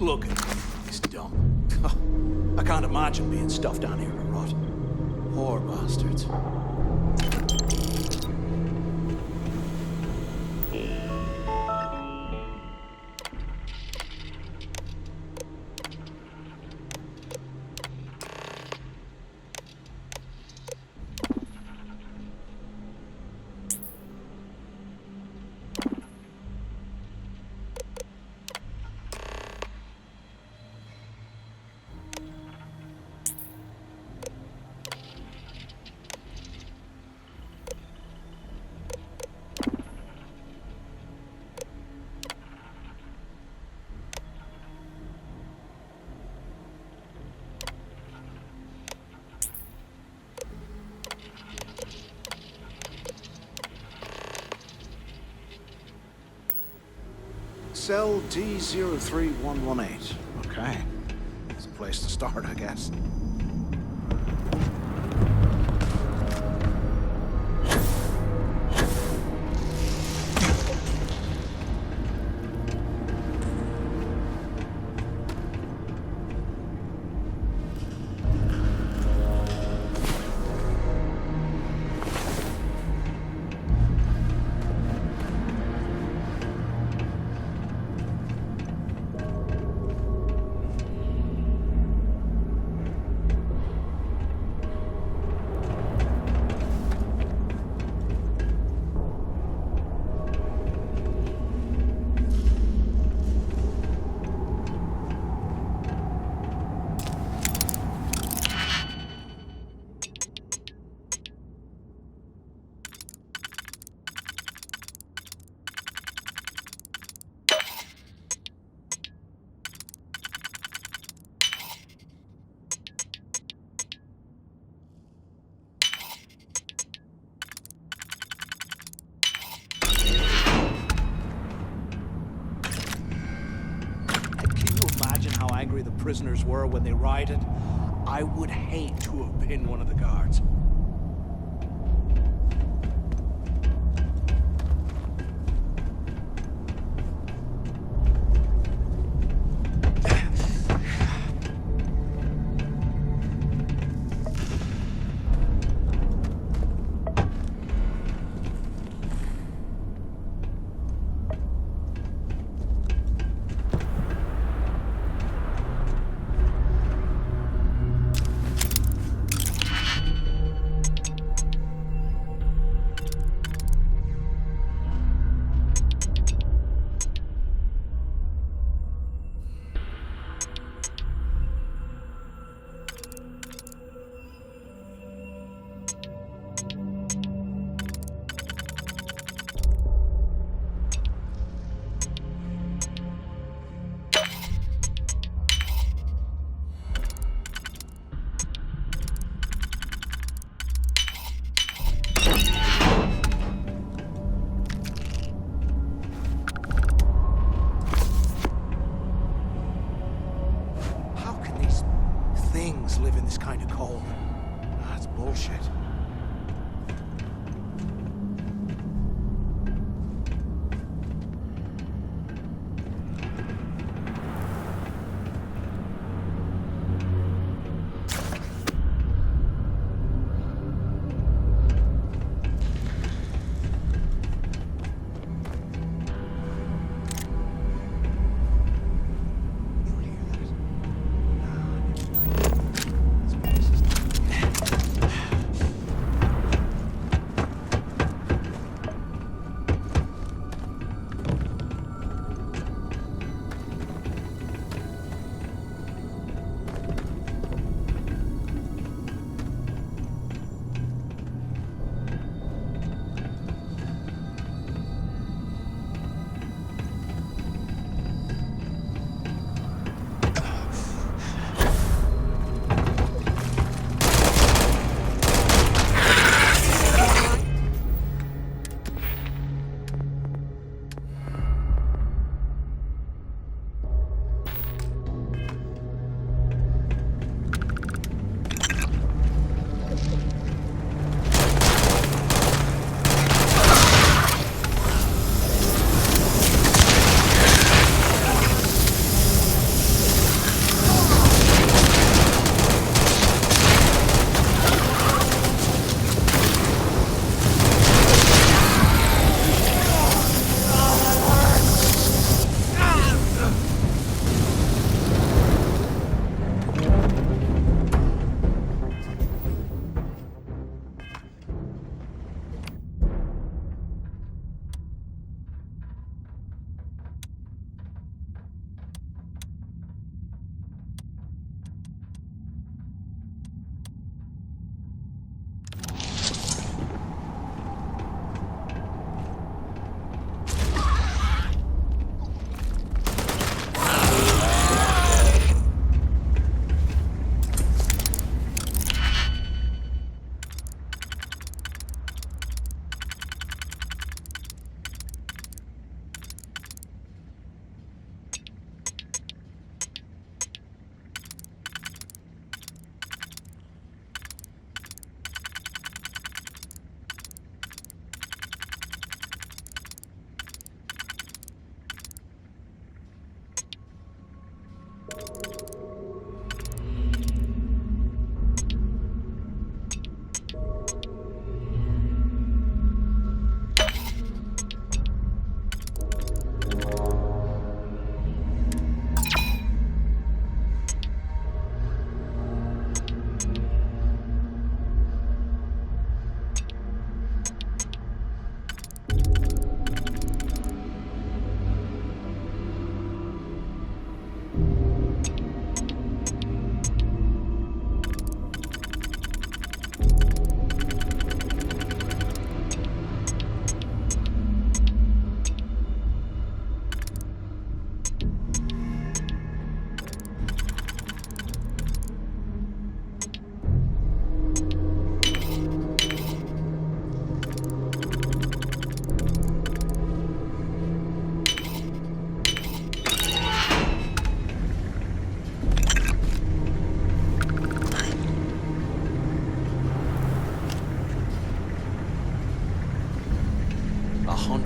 Look at this dump. I can't imagine being stuffed down here to rot. Poor bastards. Cell D03118. Okay. It's a place to start, I guess. The prisoners were when they rioted. I would hate to have been one of the guards. Live in this kind of cold. That's bullshit.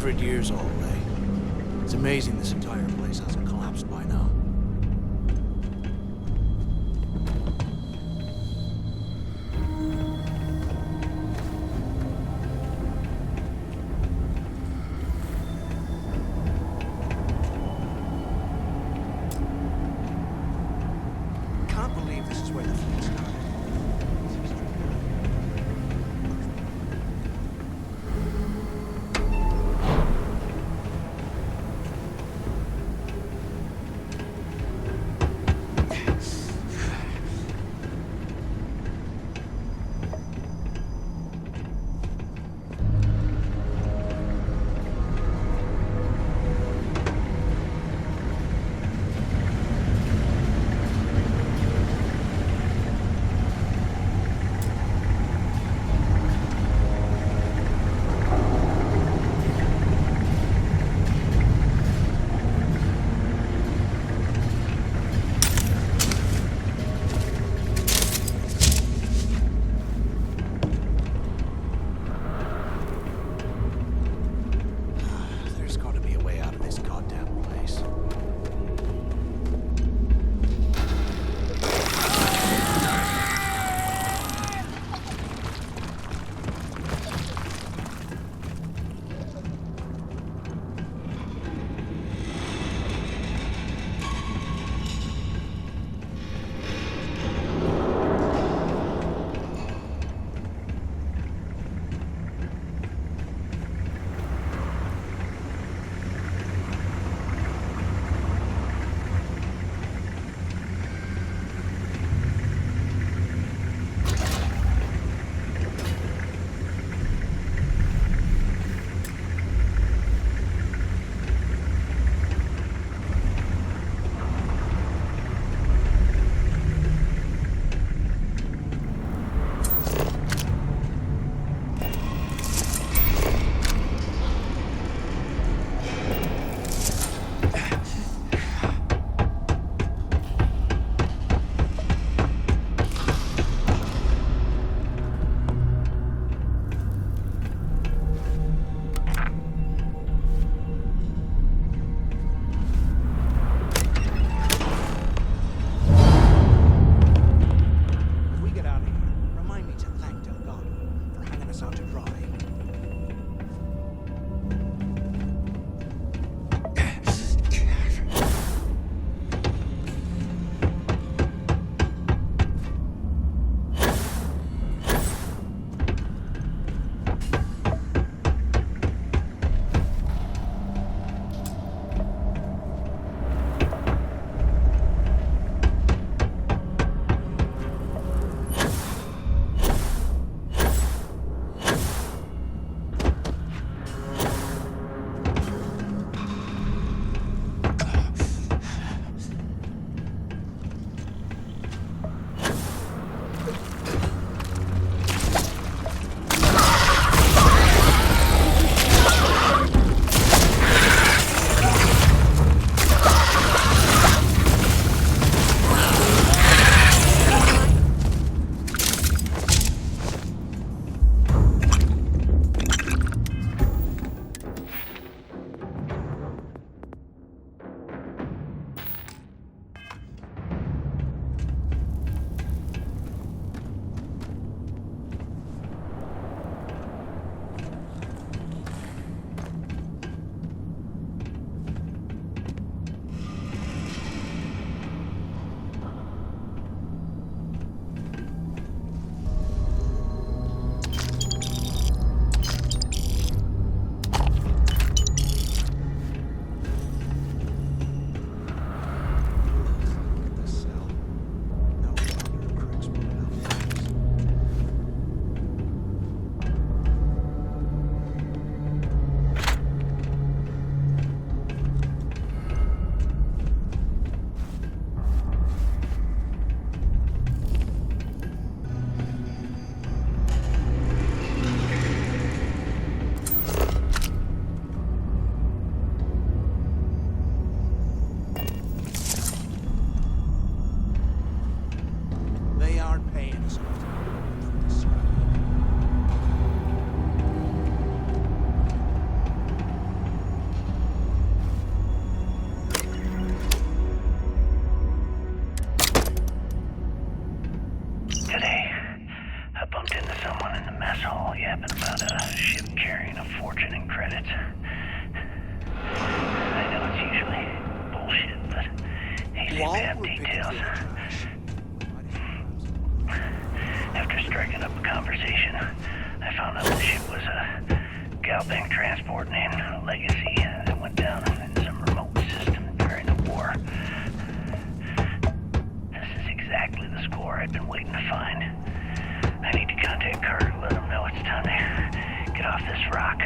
100 years old, eh? It's amazing this entire place hasn't collapsed by now. Can't believe this is where the fleet started. while have we're picking details. through the trash. After striking up a conversation, I found out the ship was a Galbank transport named Legacy that went down in some remote system during the war. This is exactly the score I've been waiting to find. I need to contact Carter to let him know it's time to get off this rock.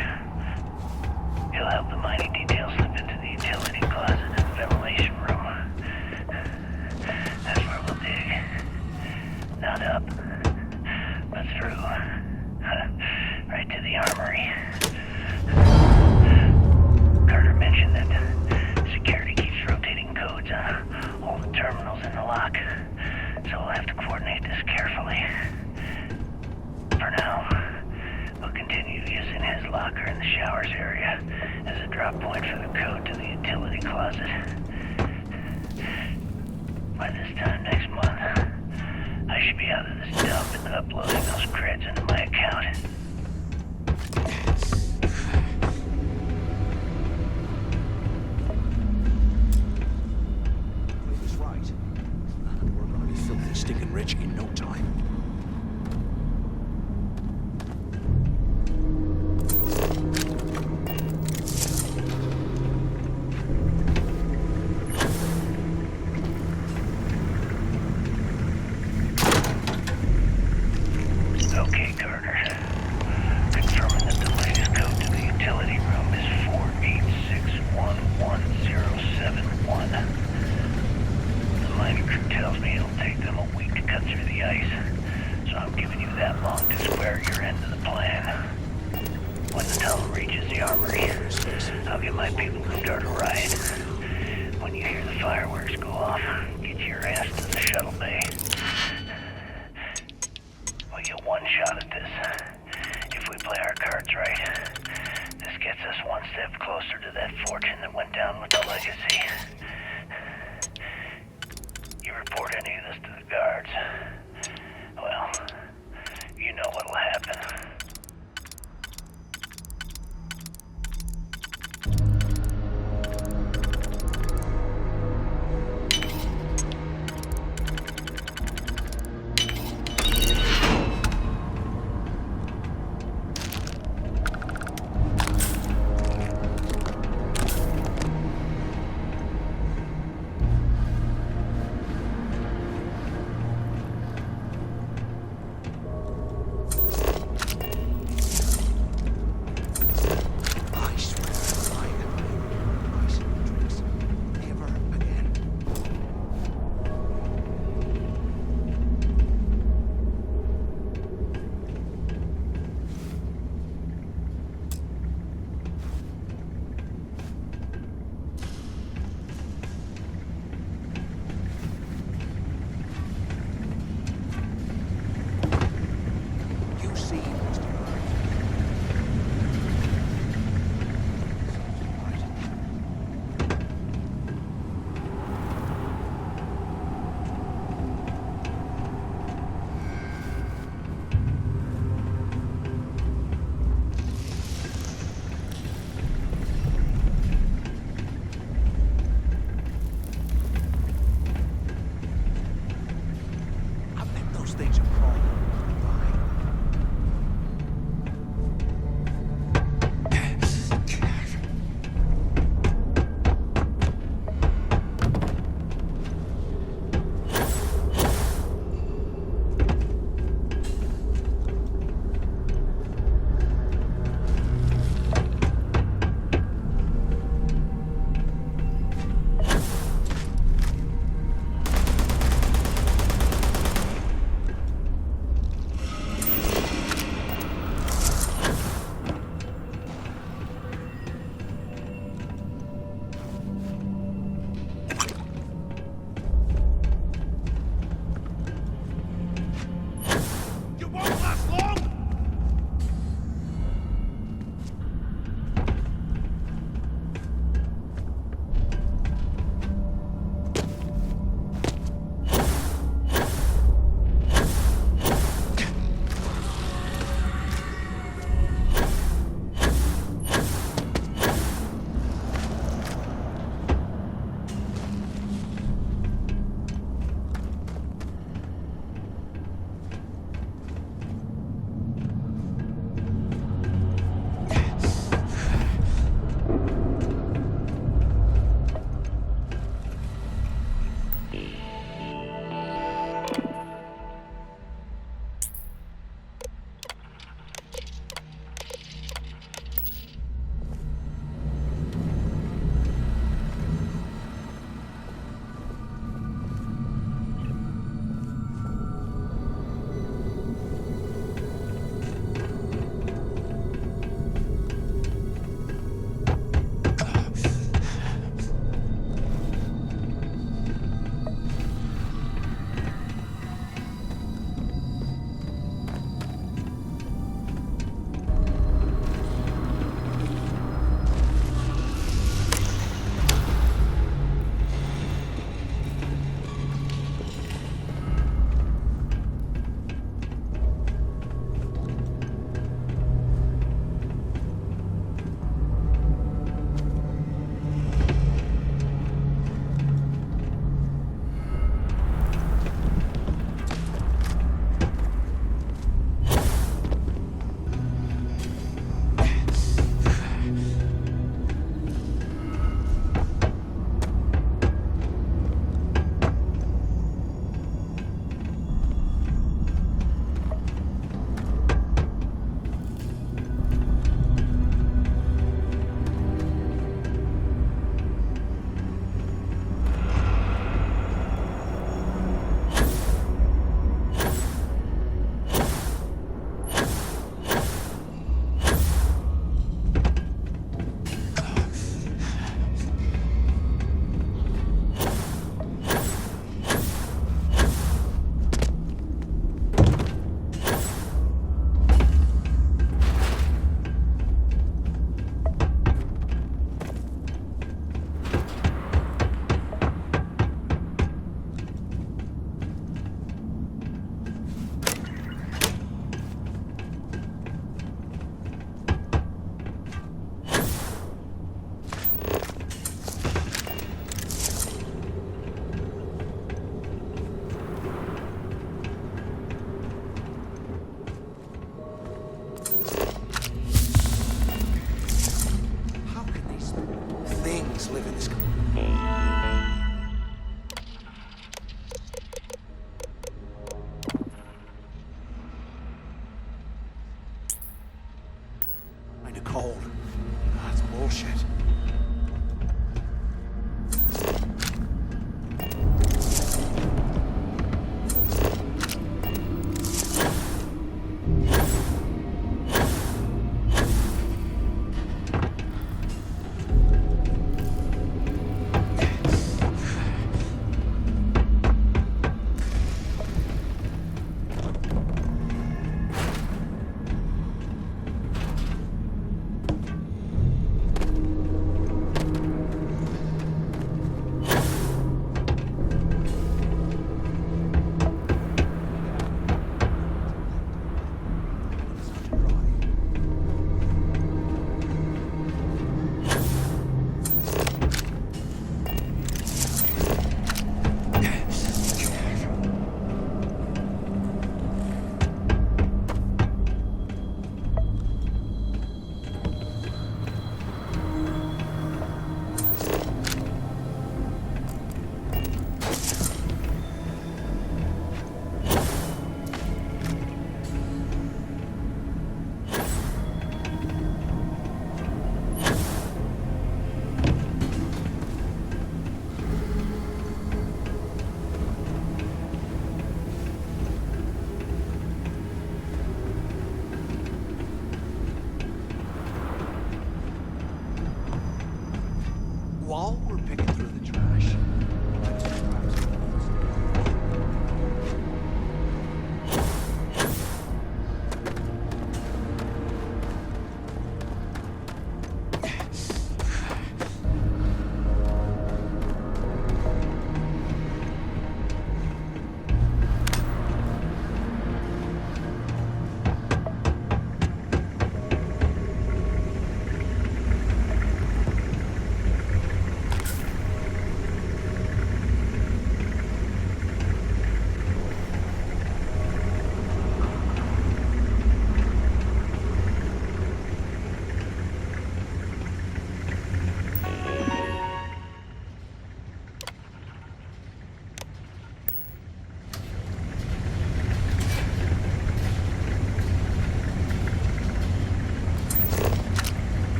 He'll have the mining details slip into the utility closet in the ventilation room. That's where we'll dig. Not up, but through. Right to the armory. Carter mentioned that security keeps rotating codes on all the terminals in the lock, so we'll have to coordinate this carefully. For now, we'll continue using his locker in the showers area as a drop point for the code to the utility closet. By this time next month, I should be out of this dump and uploading those creds into my account. Play this right, and we're gonna be filthy stinking rich in no time. Okay, Carter. Confirming that the latest code to the utility room is 486111071. The mining crew tells me it'll take them a week to cut through the ice, so I'm giving you that long to square your end of the plan. When the tunnel reaches the armory, I'll get my people to start a riot. When you hear the fireworks go off, get your ass to the shuttle bay. We get one shot at this. If we play our cards right, this gets us one step closer to that fortune that went down with the Legacy. You report any of this to the guards, well, you know what'll happen.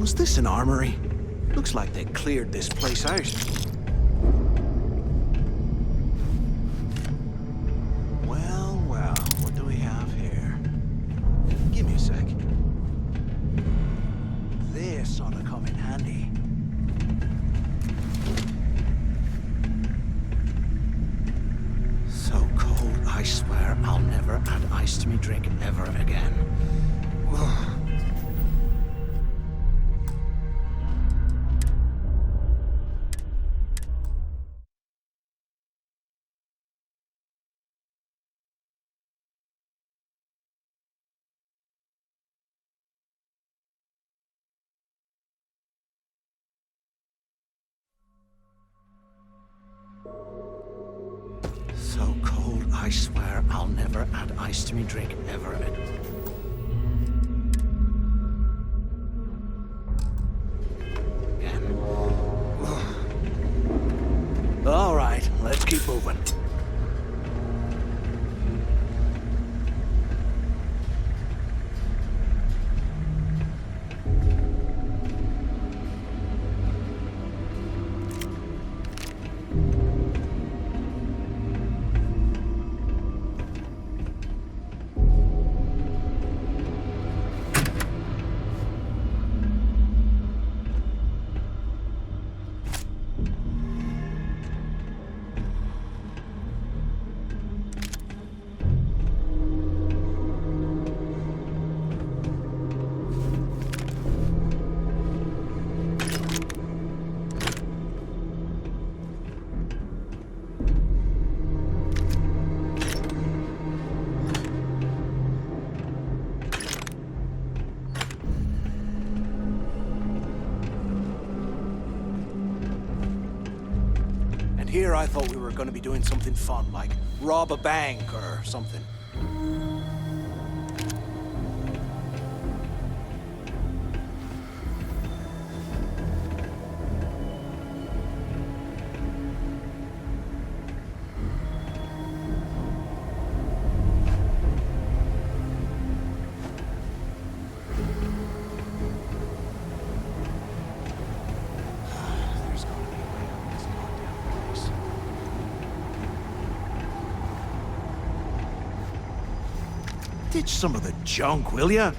Was this an armory? Looks like they cleared this place out. Well, well, what do we have here? Give me a sec. This ought to come in handy. So cold, I swear I'll never add ice to me drink ever again. Ugh. So cold, I swear I'll never add ice to me drink ever again. All right, let's keep moving. Here I thought we were going to be doing something fun, like rob a bank or something. Ditch some of the junk, will ya?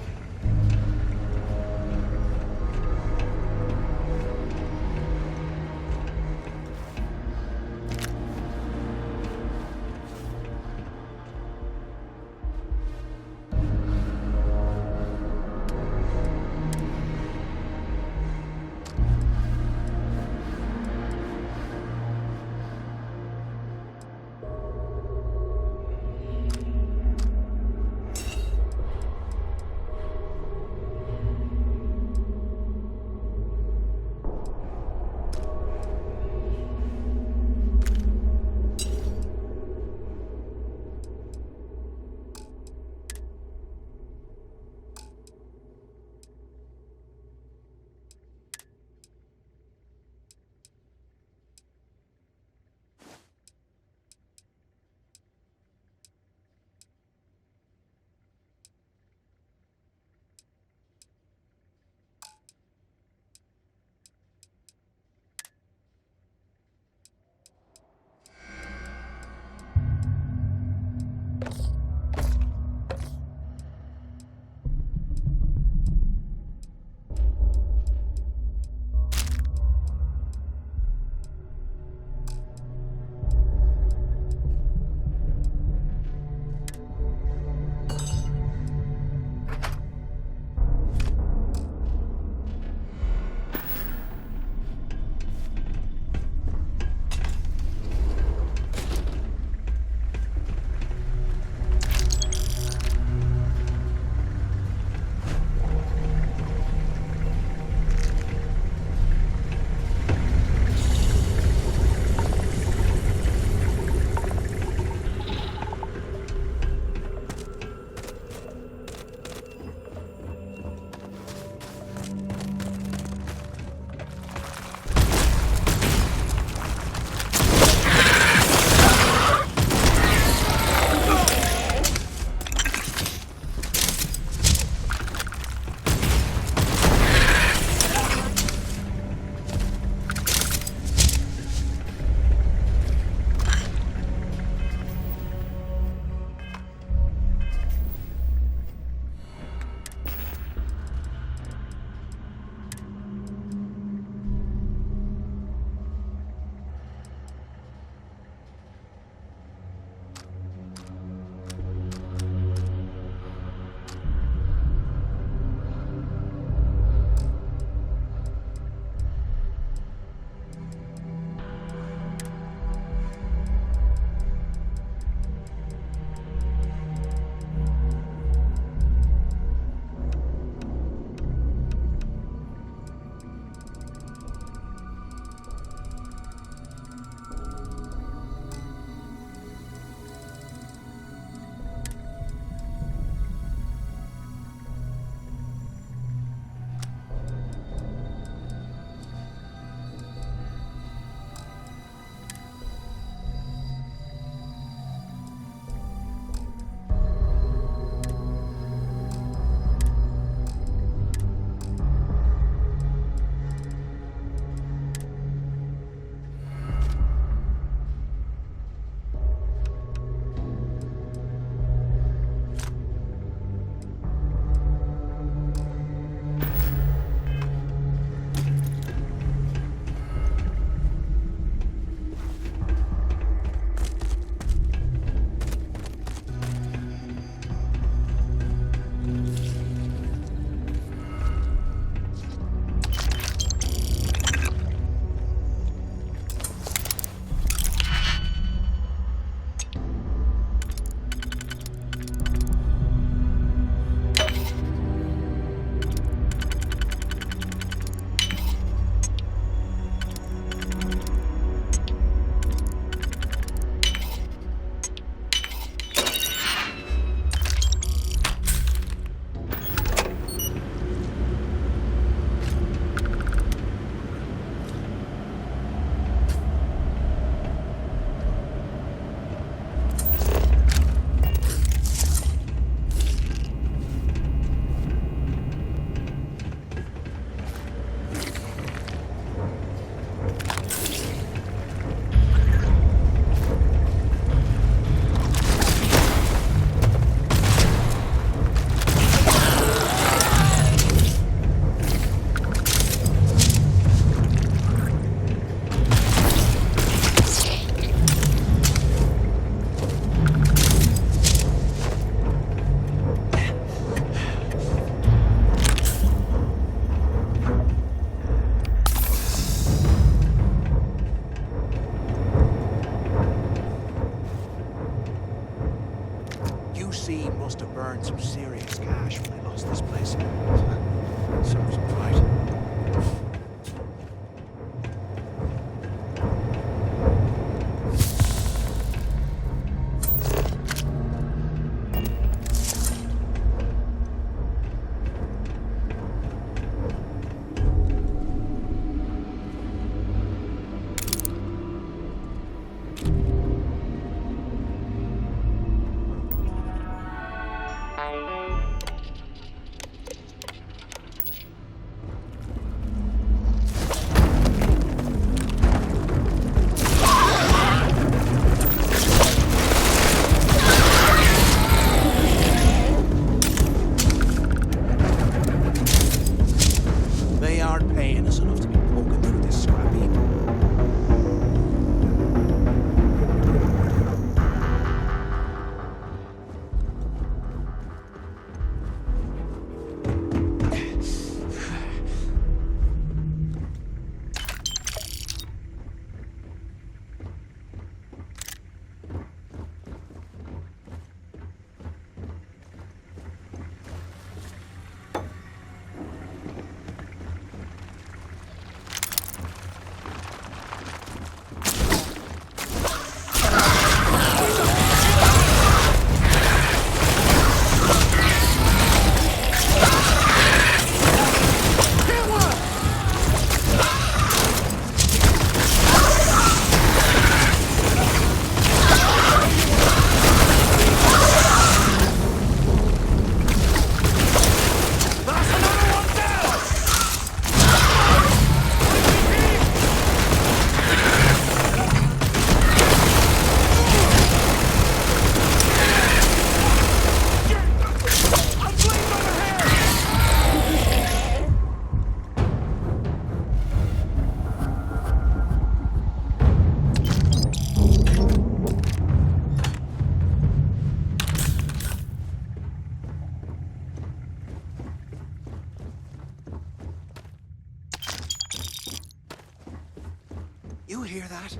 You hear that?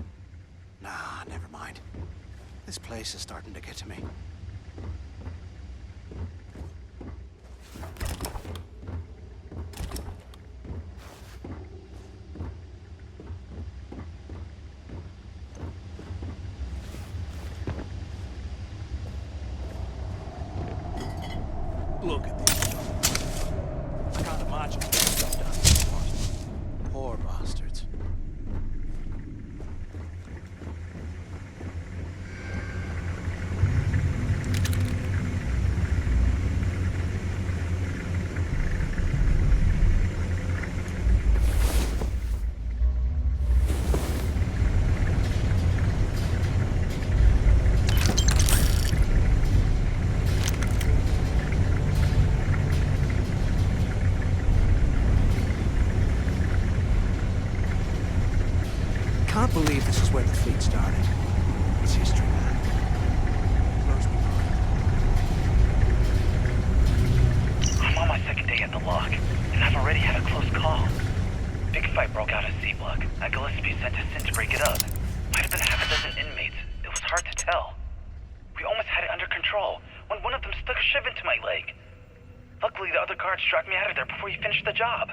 Nah, never mind. This place is starting to get to me. Look at this stuff. I can't imagine getting stuff down here. Poor bastards. Can't believe this is where the fleet started. It's history, man. Blows me mind. I'm on my second day at the lock, and I've already had a close call. Big fight broke out at C-Block, and Gillespie sent us in to break it up. Might have been half a dozen inmates. It was hard to tell. We almost had it under control when one of them stuck a shiv into my leg. Luckily, the other guards dragged me out of there before he finished the job.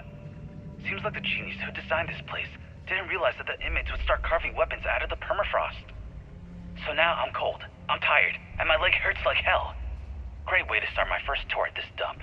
Seems like the genius who designed this place didn't realize that the inmates would start carving weapons out of the permafrost. So now I'm cold, I'm tired, and my leg hurts like hell. Great way to start my first tour at this dump.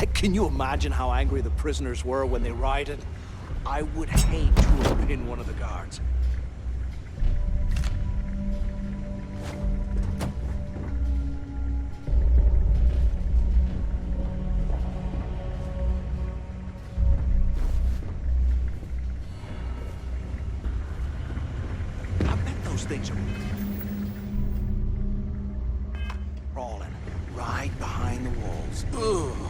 Can you imagine how angry the prisoners were when they rioted? I would hate to have been one of the guards. I bet those things are crawling right behind the walls. Ugh.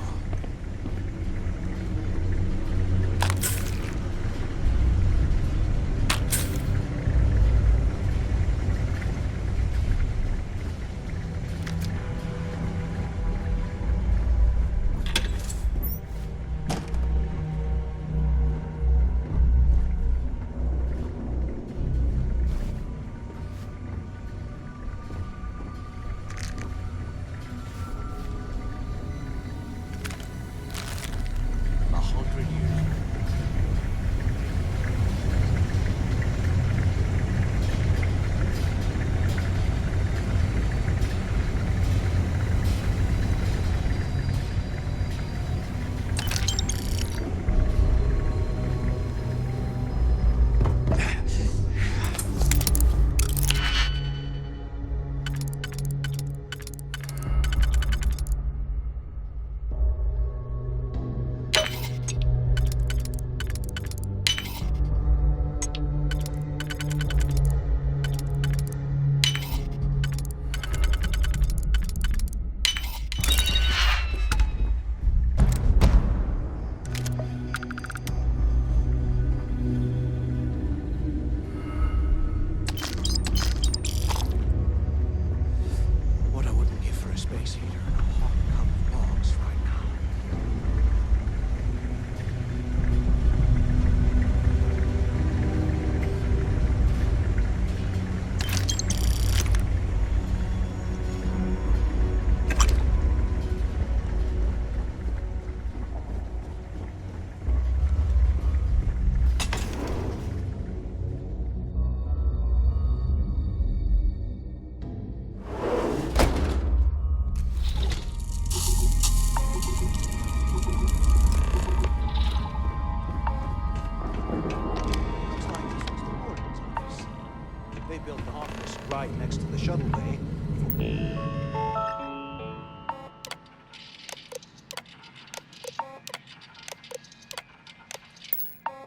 They built the office right next to the shuttle bay.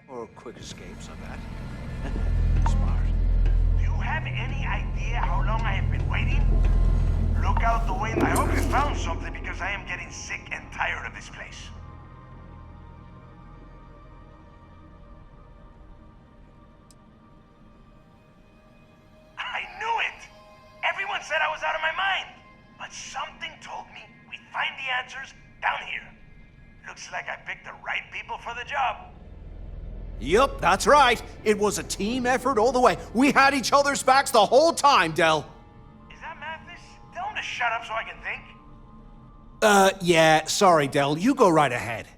Or quick escapes, I bet. Smart. Do you have any idea how long I have been waiting? Look out the window. I hope you found something because I am getting sick and tired of this place. I knew it! Everyone said I was out of my mind. But something told me we'd find the answers down here. Looks like I picked the right people for the job. Yup, that's right. It was a team effort all the way. We had each other's backs the whole time, Del. Is that Mathis? Tell him to shut up so I can think. Yeah, sorry, Del. You go right ahead.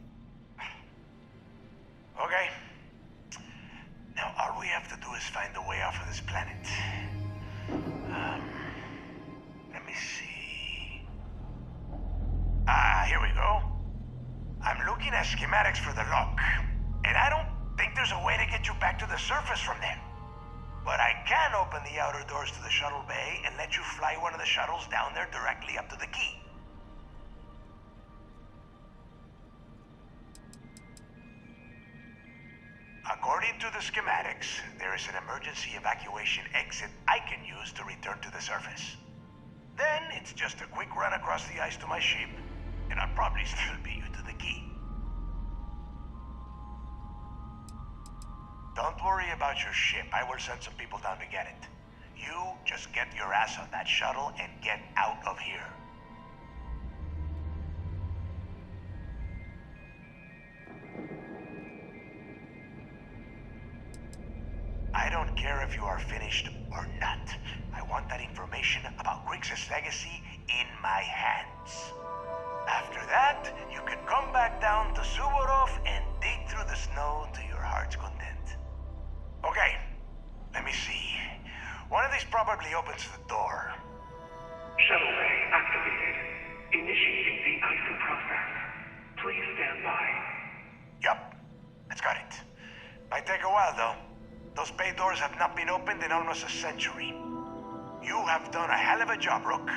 Okay. Now all we have to do is find a way off of this planet. Let me see. Here we go. I'm looking at schematics for the lock, and I don't think there's a way to get you back to the surface from there. But I can open the outer doors to the shuttle bay and let you fly one of the shuttles down there directly up to the key. According to the schematics, there is an emergency evacuation exit I can use to return to the surface. Then it's just a quick run across the ice to my ship, and I'll probably still beat you to the key. Don't worry about your ship. I will send some people down to get it. You just get your ass on that shuttle and get out of here. I don't care if you are finished or not. I want that information about Griggs' legacy in my hands. After that, you can come back down to Suvorov and dig through the snow to your heart's content. Okay, let me see. One of these probably opens the door. Shuttle bay activated. Initiating the icing process. Please Please stand by. Yup, it's got it. Might take a while, though. Those bay doors have not been opened in almost a century. You have done a hell of a job, Rook.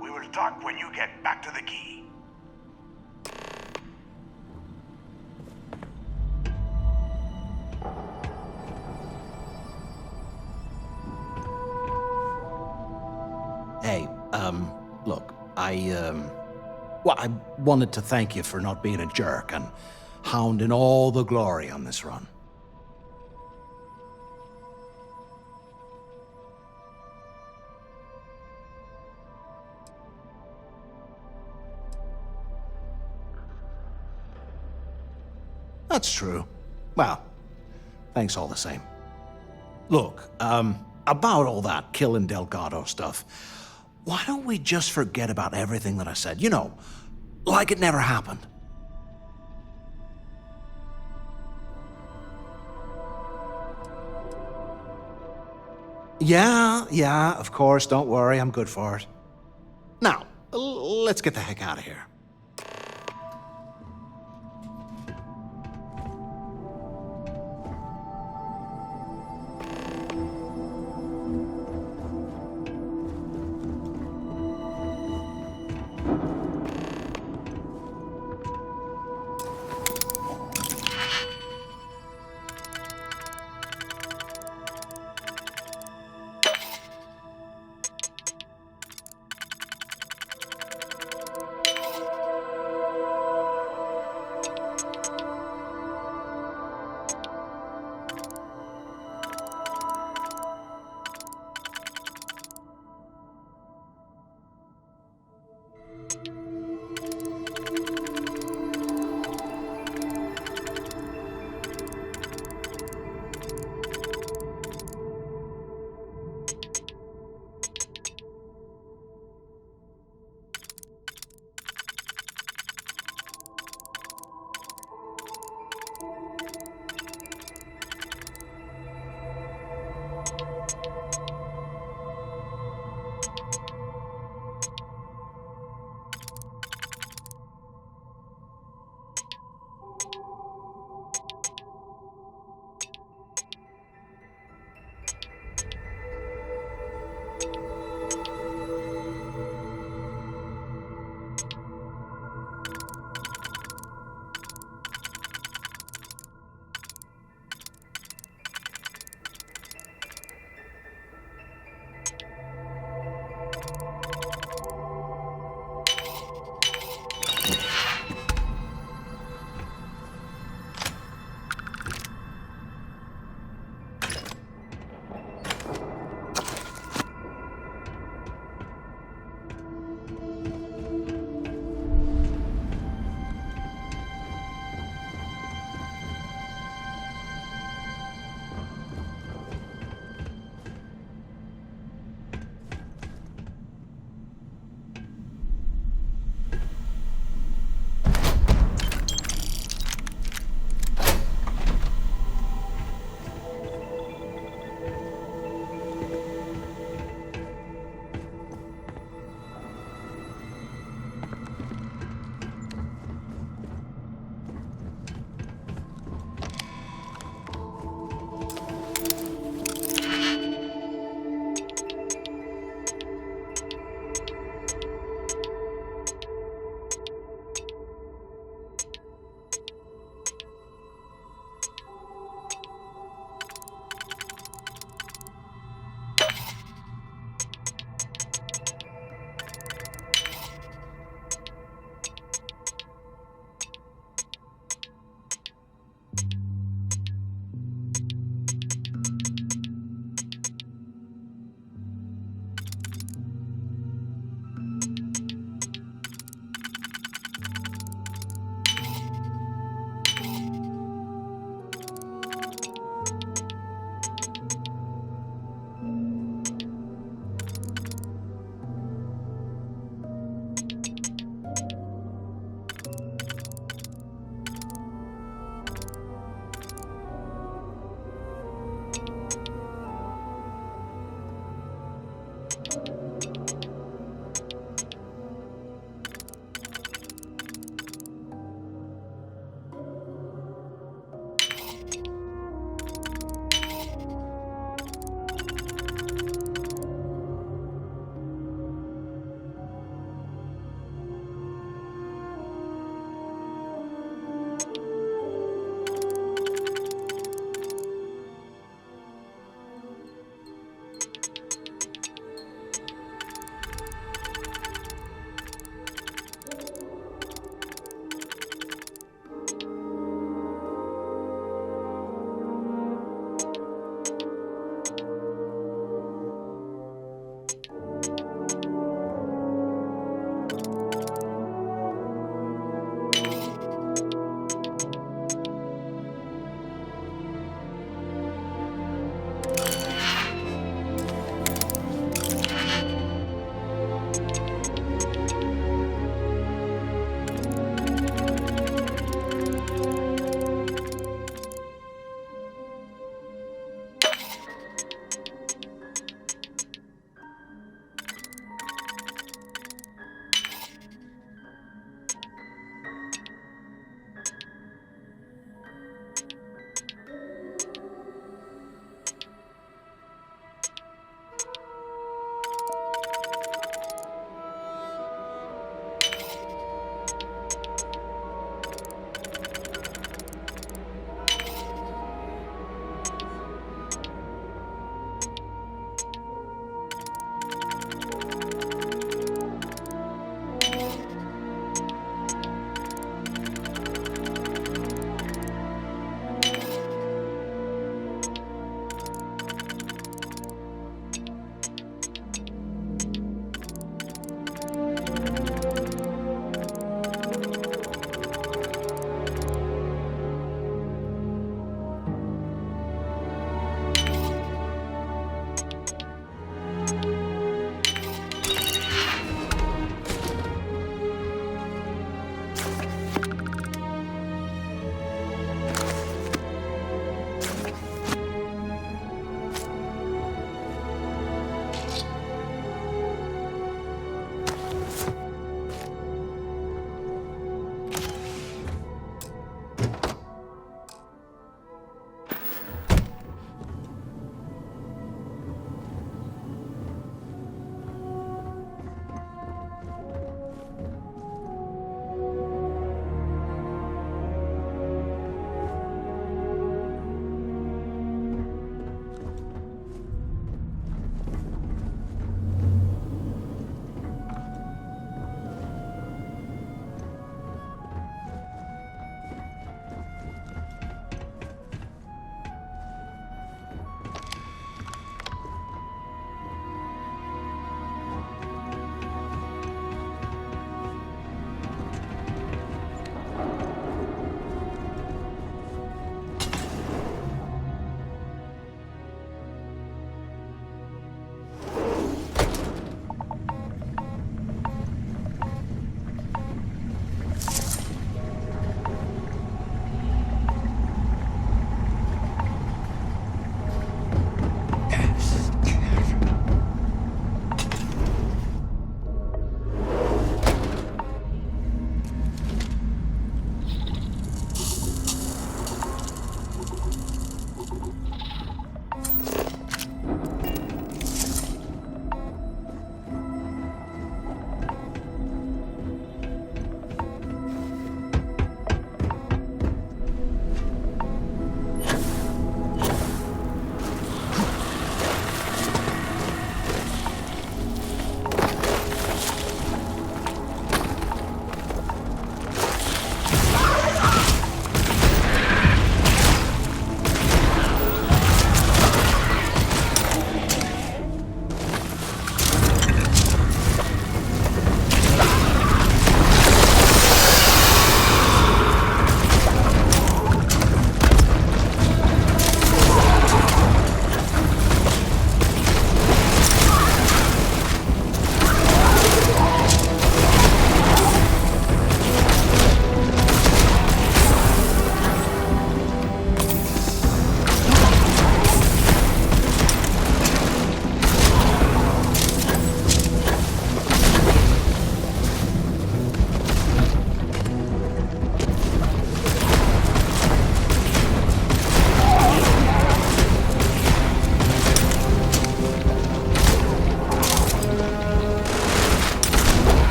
We will talk when you get back to the key. Hey, look, well, I wanted to thank you for not being a jerk and hounding all the glory on this run. That's true. Well, thanks all the same. Look, about all that killing Delgado stuff, why don't we just forget about everything that I said? You know, like it never happened. Yeah, of course, don't worry, I'm good for it. Now, let's get the heck out of here.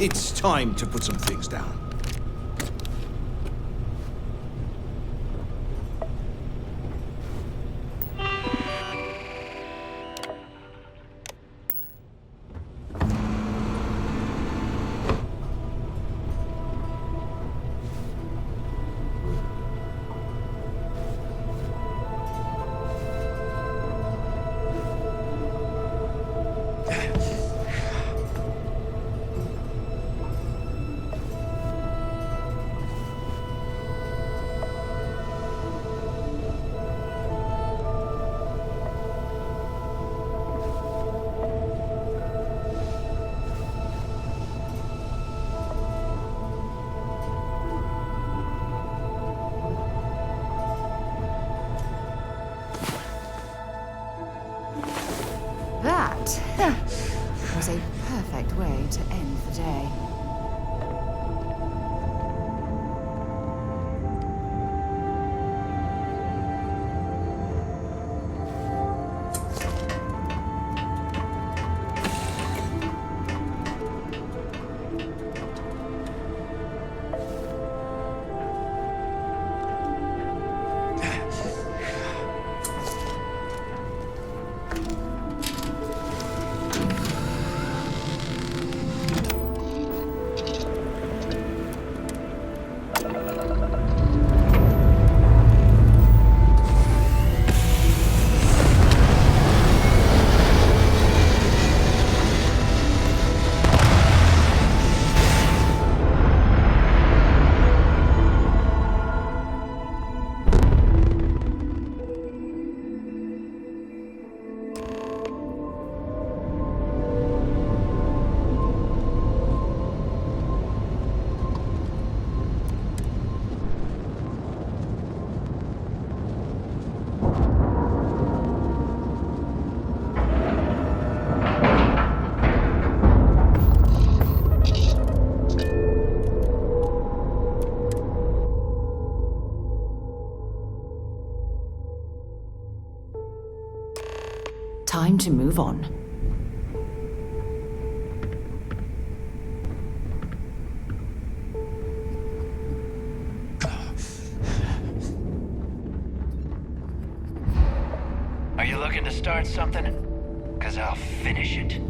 It's time to put some things down. That was a perfect way to end the day. Time to move on. Are you looking to start something? 'Cause I'll finish it.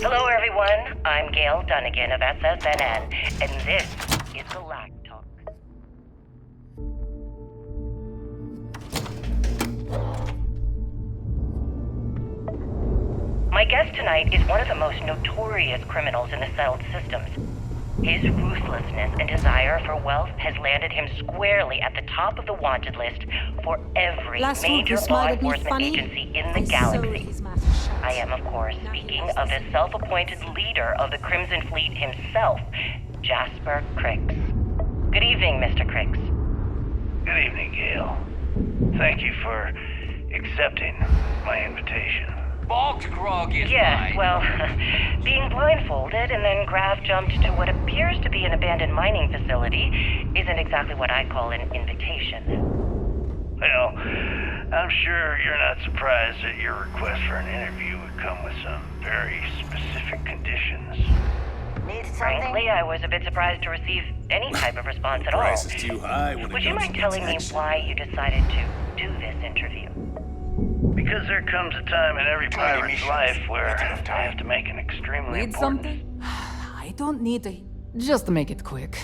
Hello, everyone. I'm Gail Dunnigan of SSNN, and this is Galactic Talk. My guest tonight is one of the most notorious criminals in the settled systems. His ruthlessness and desire for wealth has landed him squarely at the top of the wanted list for every Last week major you law smiled at me enforcement funny. agency in the I galaxy. sewed his mouth shut. I am, of course, Now he speaking loves of the this. self-appointed leader of the Crimson Fleet himself, Jasper Cricks. Good evening, Mr. Cricks. Good evening, Gail. Thank you for accepting my invitation. Balked grog is Yes, mine. well, being blindfolded and then Grav jumped to what appears to be an abandoned mining facility isn't exactly what I call an invitation. Well, I'm sure you're not surprised that your request for an interview would come with some very specific conditions. Need something? Frankly, I was a bit surprised to receive any type of response at all. Price is too high when it Would you comes mind to telling me protection. why you decided to do this interview? Because there comes a time in every pirate's life where I have to make an extremely Need important... something? I don't need to. Just to make it quick.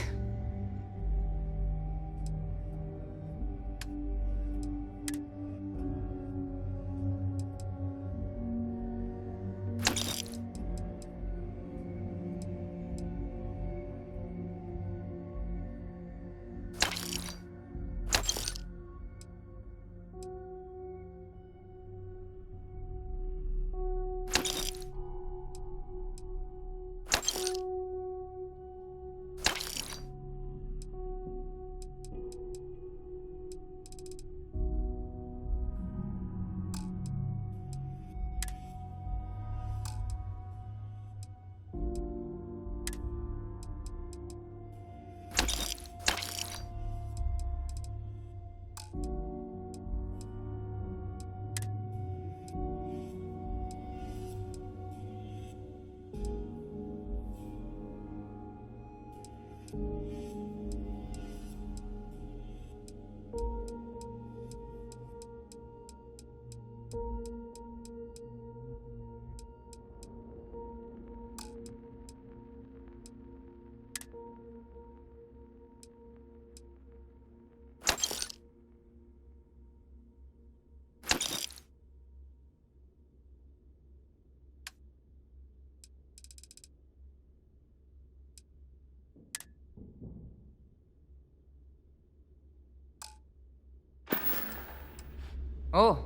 Oh,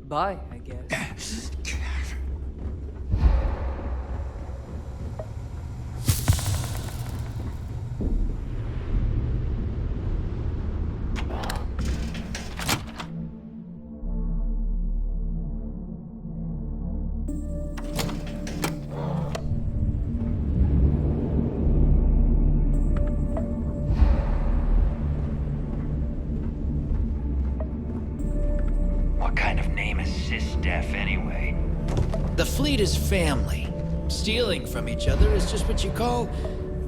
bye, I guess. What kind of name is Sysdef anyway? The fleet is family. Stealing from each other is just what you call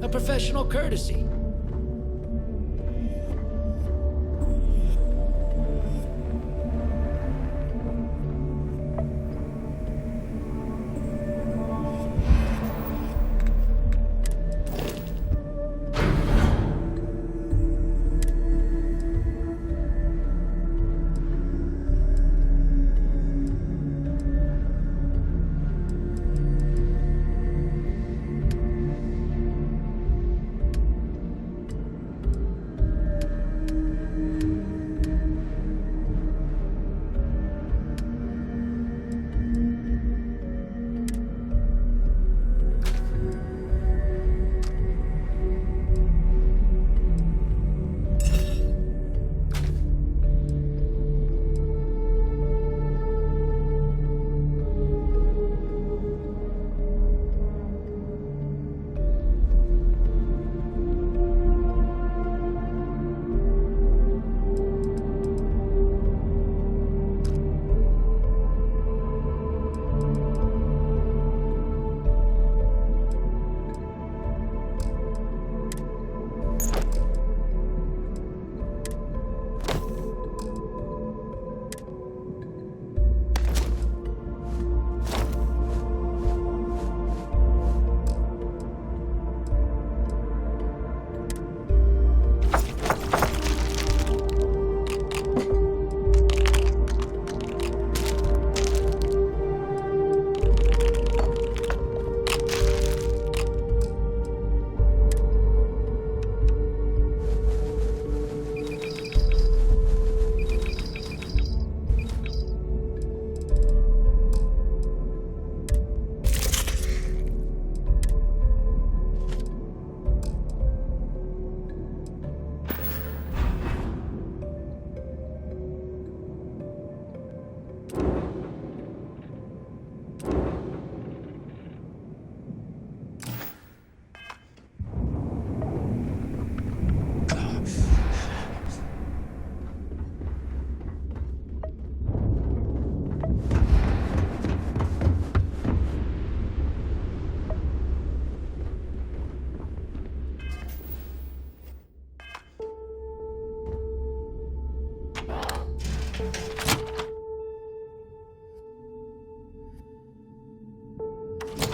a professional courtesy.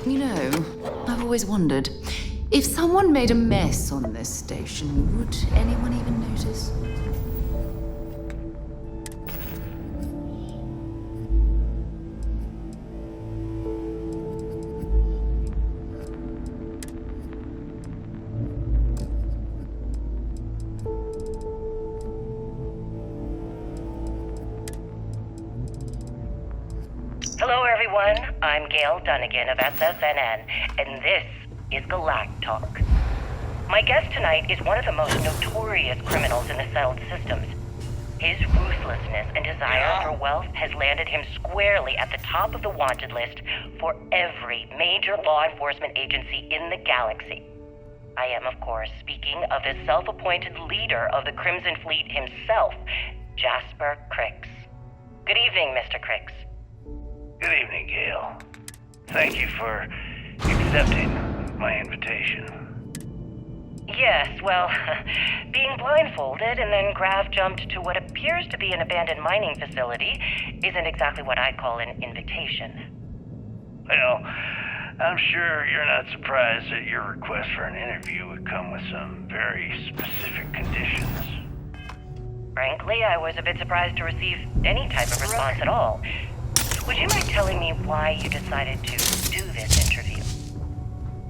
You know, I've always wondered, if someone made a mess on this station, would anyone even notice? Hello, everyone. I'm Gail Dunnigan of SSNN, and this is Galact Talk. My guest tonight is one of the most notorious criminals in the settled systems. His ruthlessness and desire for wealth has landed him squarely at the top of the wanted list for every major law enforcement agency in the galaxy. I am, of course, speaking of the self-appointed leader of the Crimson Fleet himself, Jasper Crix. Good evening, Mr. Crix. Good evening, Gail. Thank you for accepting my invitation. Yes, well, being blindfolded and then grav jumped to what appears to be an abandoned mining facility isn't exactly what I call an invitation. Well, I'm sure you're not surprised that your request for an interview would come with some very specific conditions. Frankly, I was a bit surprised to receive any type of response at all. Would you mind telling me why you decided to do this interview?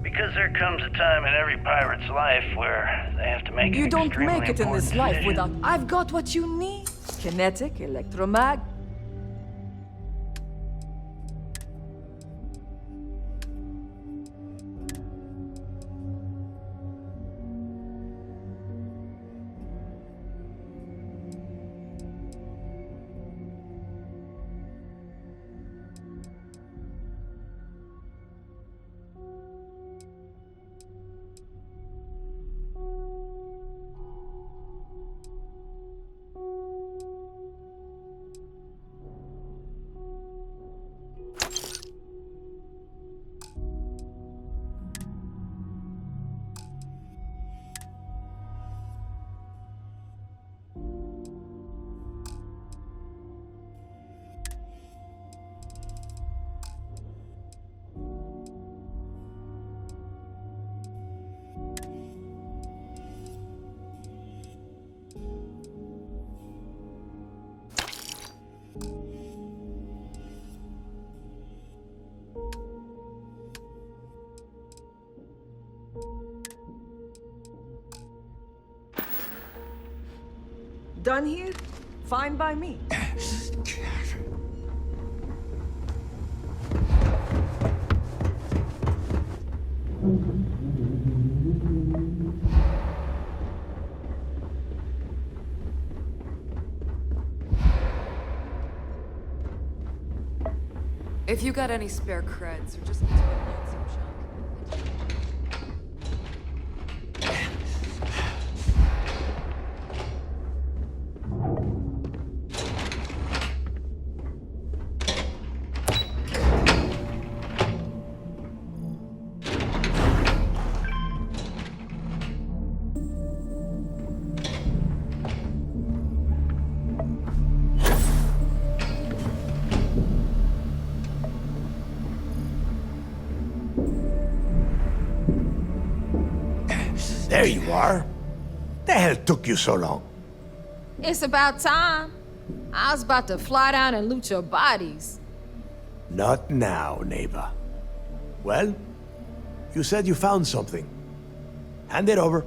Because there comes a time in every pirate's life where they have to make You an don't extremely make it in this important life decision. without... I've got what you need. Kinetic, electromag... done here? Fine by me. If you got any spare creds, or just need to unload some junk. There you are. The hell took you so long? It's about time. I was about to fly down and loot your bodies. Not now, neighbor. Well, you said you found something. Hand it over.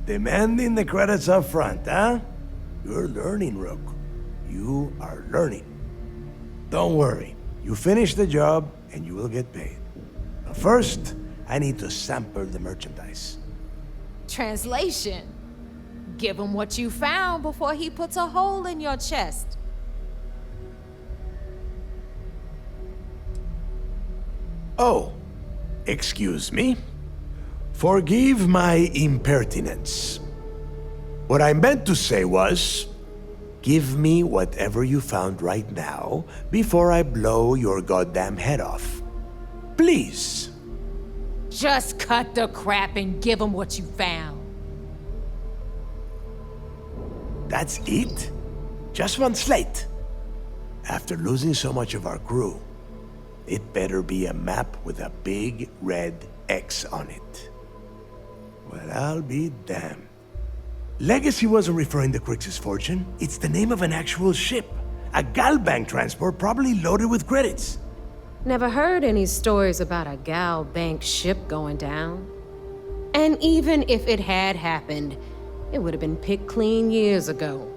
Demanding the credits up front, huh? You're learning, Rook. You are learning. Don't worry. You finish the job, and you will get paid. But first, I need to sample the merchandise. Translation. Give him what you found before he puts a hole in your chest. Oh, excuse me? Forgive my impertinence. What I meant to say was, give me whatever you found right now before I blow your goddamn head off. Please. Just cut the crap and give him what you found. That's it? Just one slate? After losing so much of our crew, it better be a map with a big red X on it. Well, I'll be damned. Legacy wasn't referring to Crix's fortune. It's the name of an actual ship. A Galbank transport probably loaded with credits. Never heard any stories about a Gal Bank ship going down. And even if it had happened, it would have been picked clean years ago.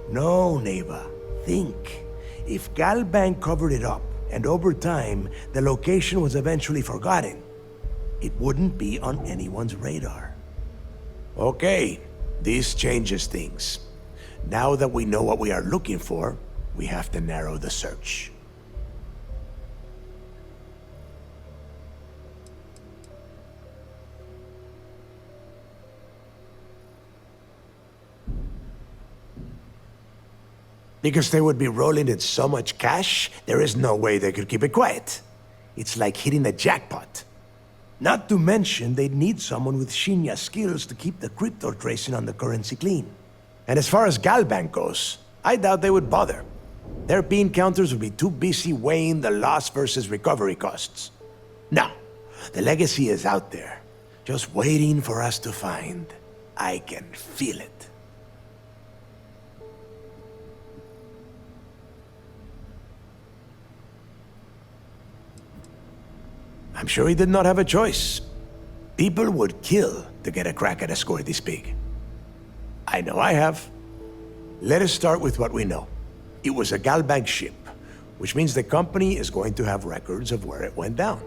No, neighbor. Think. If Galbank covered it up, and over time, the location was eventually forgotten, it wouldn't be on anyone's radar. Okay, this changes things. Now that we know what we are looking for, we have to narrow the search. Because they would be rolling in so much cash, there is no way they could keep it quiet. It's like hitting the jackpot. Not to mention, they'd need someone with Shinya skills to keep the crypto tracing on the currency clean. And as far as Galbank goes, I doubt they would bother. Their bean counters would be too busy weighing the loss versus recovery costs. No, the legacy is out there, just waiting for us to find. I can feel it. I'm sure he did not have a choice. People would kill to get a crack at a score this big. I know I have. Let us start with what we know. It was a Galbank ship, which means the company is going to have records of where it went down.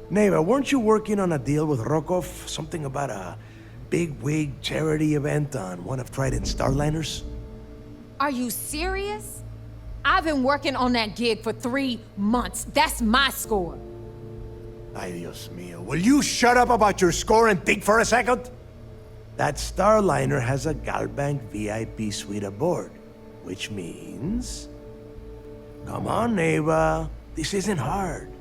Neva, weren't you working on a deal with Rokov? Something about a big-wig charity event on one of Trident's Starliners? Are you serious? I've been working on that gig for 3 months. That's my score. Ay, Dios mío. Will you shut up about your score and think for a second? That Starliner has a Galbank VIP suite aboard, which means... Come on, Neva. This isn't hard.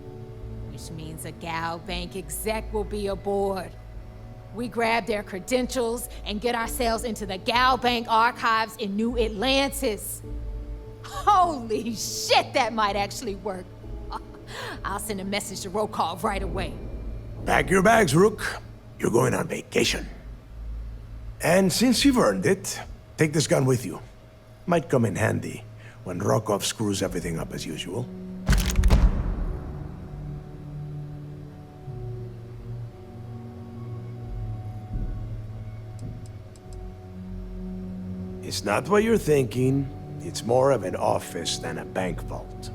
Which means a Gal Bank exec will be aboard. We grab their credentials and get ourselves into the Gal Bank archives in New Atlantis. Holy shit, that might actually work. I'll send a message to Rokov right away. Pack your bags, Rook. You're going on vacation. And since you've earned it, take this gun with you. Might come in handy when Rokov screws everything up as usual. It's not what you're thinking. It's more of an office than a bank vault.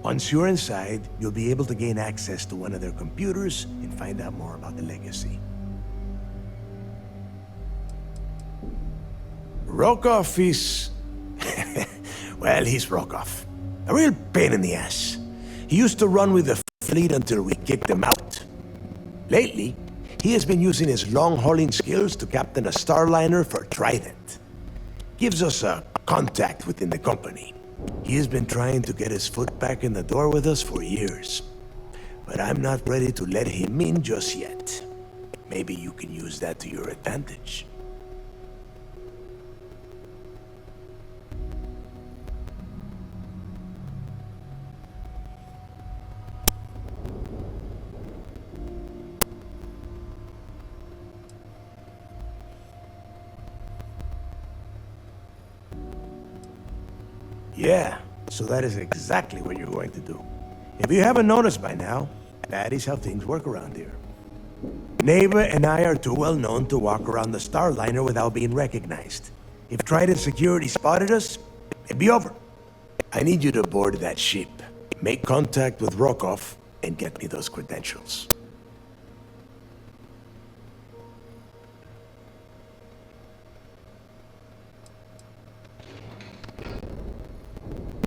Once you're inside, you'll be able to gain access to one of their computers and find out more about the legacy. Rokov is... well, he's Rokov. A real pain in the ass. He used to run with the fleet until we kicked him out. Lately, he has been using his long-hauling skills to captain a Starliner for Trident. Gives us a contact within the company. He has been trying to get his foot back in the door with us for years. But I'm not ready to let him in just yet. Maybe you can use that to your advantage. Yeah, so that is exactly what you're going to do. If you haven't noticed by now, that is how things work around here. Neighbor and I are too well known to walk around the Starliner without being recognized. If Trident security spotted us, it'd be over. I need you to board that ship, make contact with Rokov, and get me those credentials.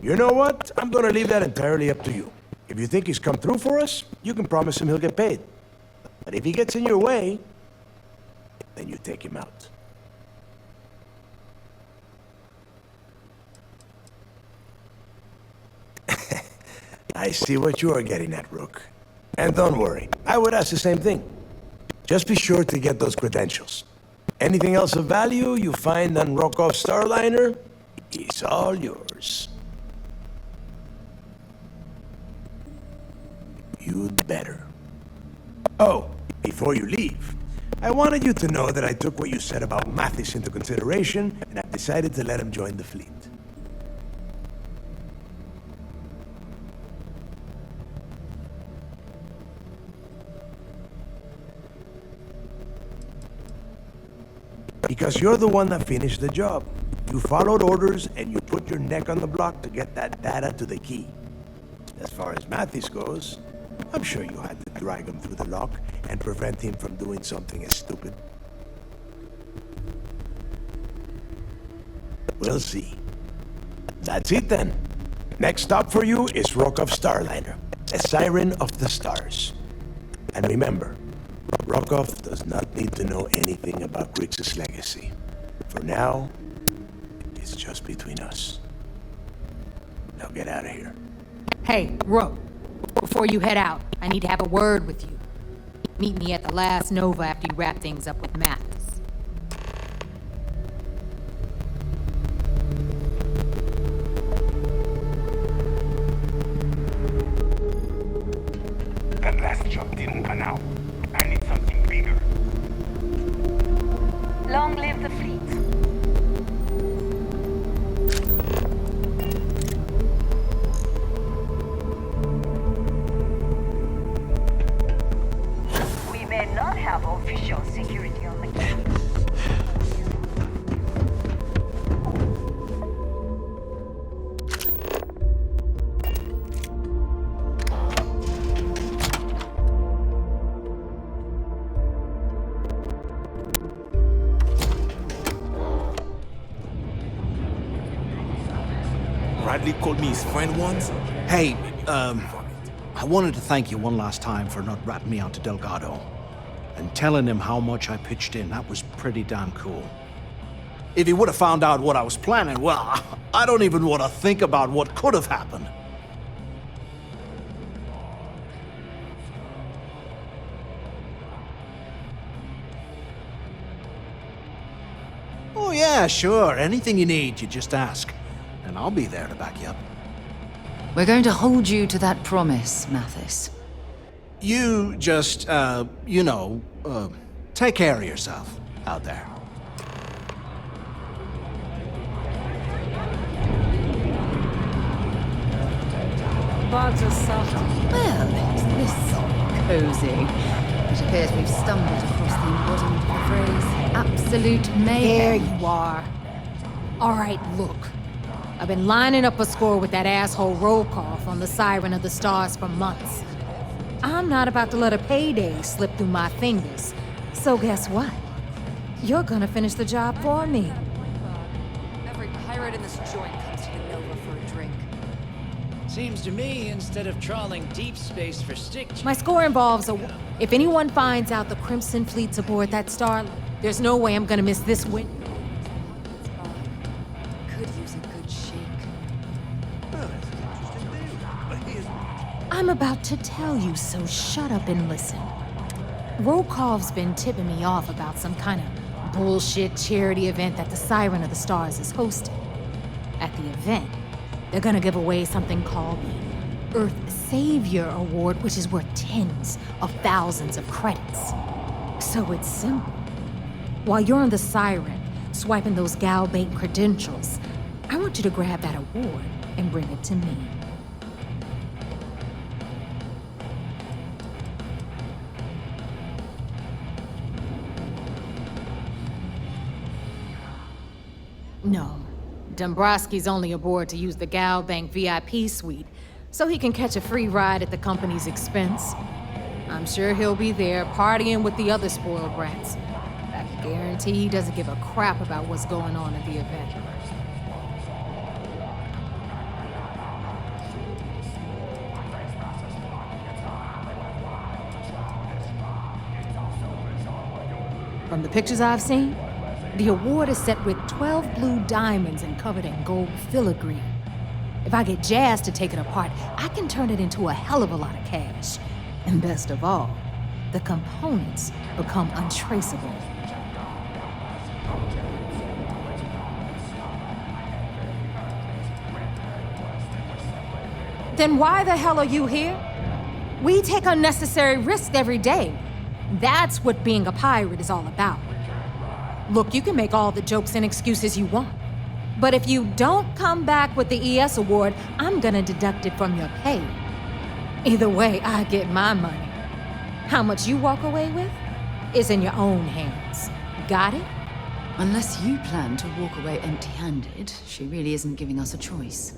You know what? I'm gonna leave that entirely up to you. If you think he's come through for us, you can promise him he'll get paid. But if he gets in your way, then you take him out. I see what you are getting at, Rook. And don't worry, I would ask the same thing. Just be sure to get those credentials. Anything else of value you find on Rokov's Starliner is all yours. You'd better. Oh, before you leave, I wanted you to know that I took what you said about Mathis into consideration, and I've decided to let him join the fleet. Because you're the one that finished the job. You followed orders, and you put your neck on the block to get that data to the key. As far as Mathis goes, I'm sure you had to drag him through the lock and prevent him from doing something as stupid. We'll see. That's it then. Next stop for you is Rokov Starliner, a siren of the stars. And remember, Rokov does not need to know anything about Grixis' legacy. For now, it's just between us. Now get out of here. Hey, Rook. Before you head out, I need to have a word with you. Meet me at the last Nova after you wrap things up with Mathis. That last job didn't pan out. I need something bigger. Long live the fleet. We may not have official security on the campus. Bradley called me his friend once. Hey, I wanted to thank you one last time for not ratting me out to Delgado. And telling him how much I pitched in. That was pretty damn cool. If he would have found out what I was planning, well, I don't even want to think about what could have happened. Oh yeah, sure. Anything you need, you just ask. And I'll be there to back you up. We're going to hold you to that promise, Mathis. You just, take care of yourself out there. about a soft? Well, it's this cozy. It appears we've stumbled across the embodiment of the phrase absolute mayhem. There you are. All right, look. I've been lining up a score with that asshole Rokoff on the Siren of the Stars for months. I'm not about to let a payday slip through my fingers. So guess what? You're gonna finish the job for me. Every pirate in this joint comes to the Nova for a drink. Seems to me, instead of trawling deep space for stick... My score involves a... If anyone finds out the Crimson Fleet's aboard that star, there's no way I'm gonna miss this win. Could use a good shake. I'm about to tell you, so shut up and listen. Rokov's been tipping me off about some kind of bullshit charity event that the Siren of the Stars is hosting. At the event, they're gonna give away something called the Earth Savior Award, which is worth tens of thousands of credits. So it's simple. While you're on the Siren, swiping those Gal Bank credentials, I want you to grab that award and bring it to me. No. Dombrowski's only aboard to use the Gal Bank VIP suite, so he can catch a free ride at the company's expense. I'm sure he'll be there partying with the other spoiled brats. I guarantee he doesn't give a crap about what's going on at the event. From the pictures I've seen, the award is set with 12 blue diamonds and covered in gold filigree. If I get Jazz to take it apart, I can turn it into a hell of a lot of cash. And best of all, the components become untraceable. Then why the hell are you here? We take unnecessary risks every day. That's what being a pirate is all about. Look, you can make all the jokes and excuses you want. But if you don't come back with the ES award, I'm gonna deduct it from your pay. Either way, I get my money. How much you walk away with is in your own hands. Got it? Unless you plan to walk away empty-handed, she really isn't giving us a choice.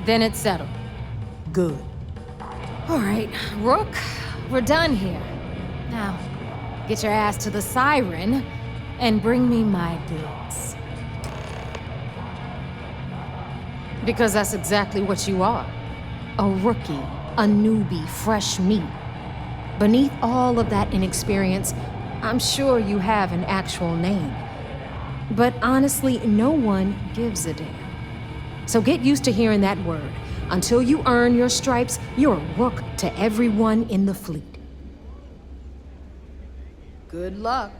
Then it's settled. Good. All right, Rook, we're done here. Now, get your ass to the Siren and bring me my goods. Because that's exactly what you are. A rookie, a newbie, fresh meat. Beneath all of that inexperience, I'm sure you have an actual name. But honestly, no one gives a damn. So get used to hearing that word. Until you earn your stripes, you're a rook to everyone in the fleet. Good luck.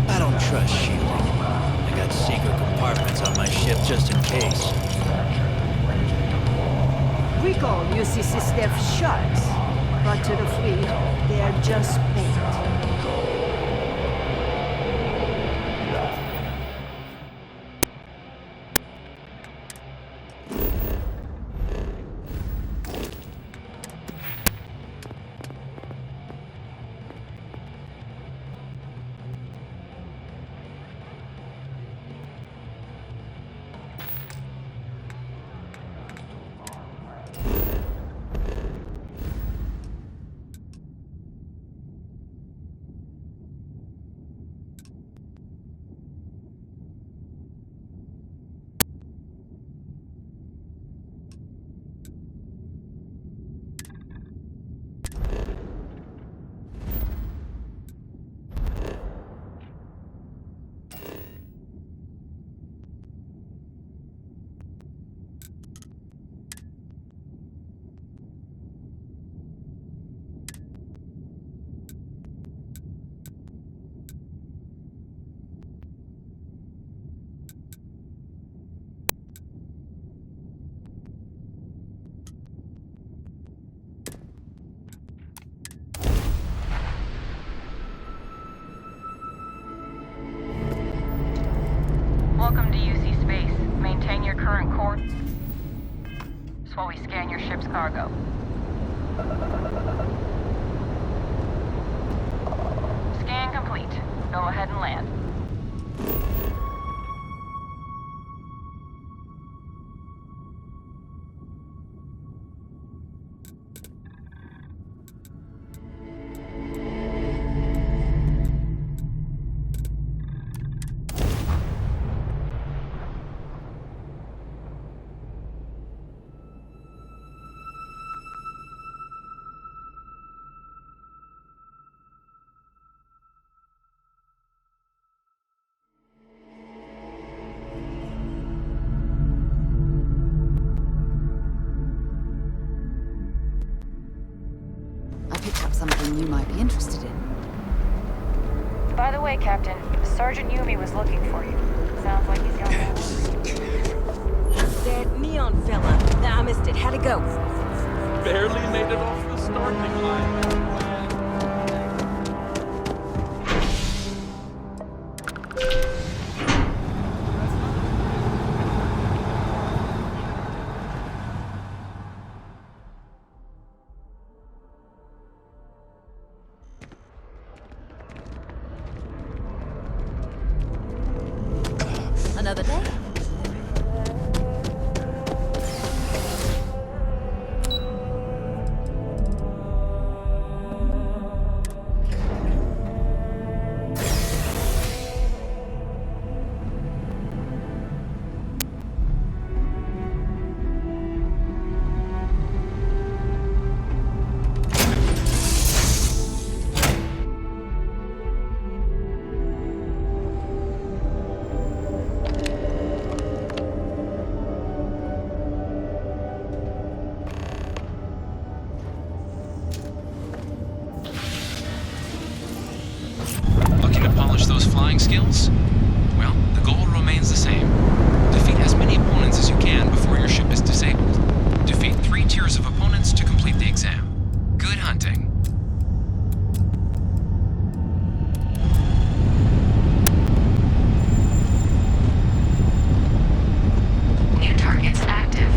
I don't trust shielding. I got secret compartments on my ship just in case. Rico uses his stealth shots, but to the fleet, they are just bait. while we scan your ship's cargo. Scan complete. Go ahead and land. I picked up something you might be interested in. By the way, Captain, Sergeant Yumi was looking for you. Sounds like he's got more. That neon fella. Nah, I missed it. How'd it go? Barely made it off the starting line. Another day? Looking to polish those flying skills? Well, the goal remains the same. Defeat as many opponents as you can before your ship is disabled. Defeat 3 tiers of opponents to complete the exam. Good hunting. New targets active.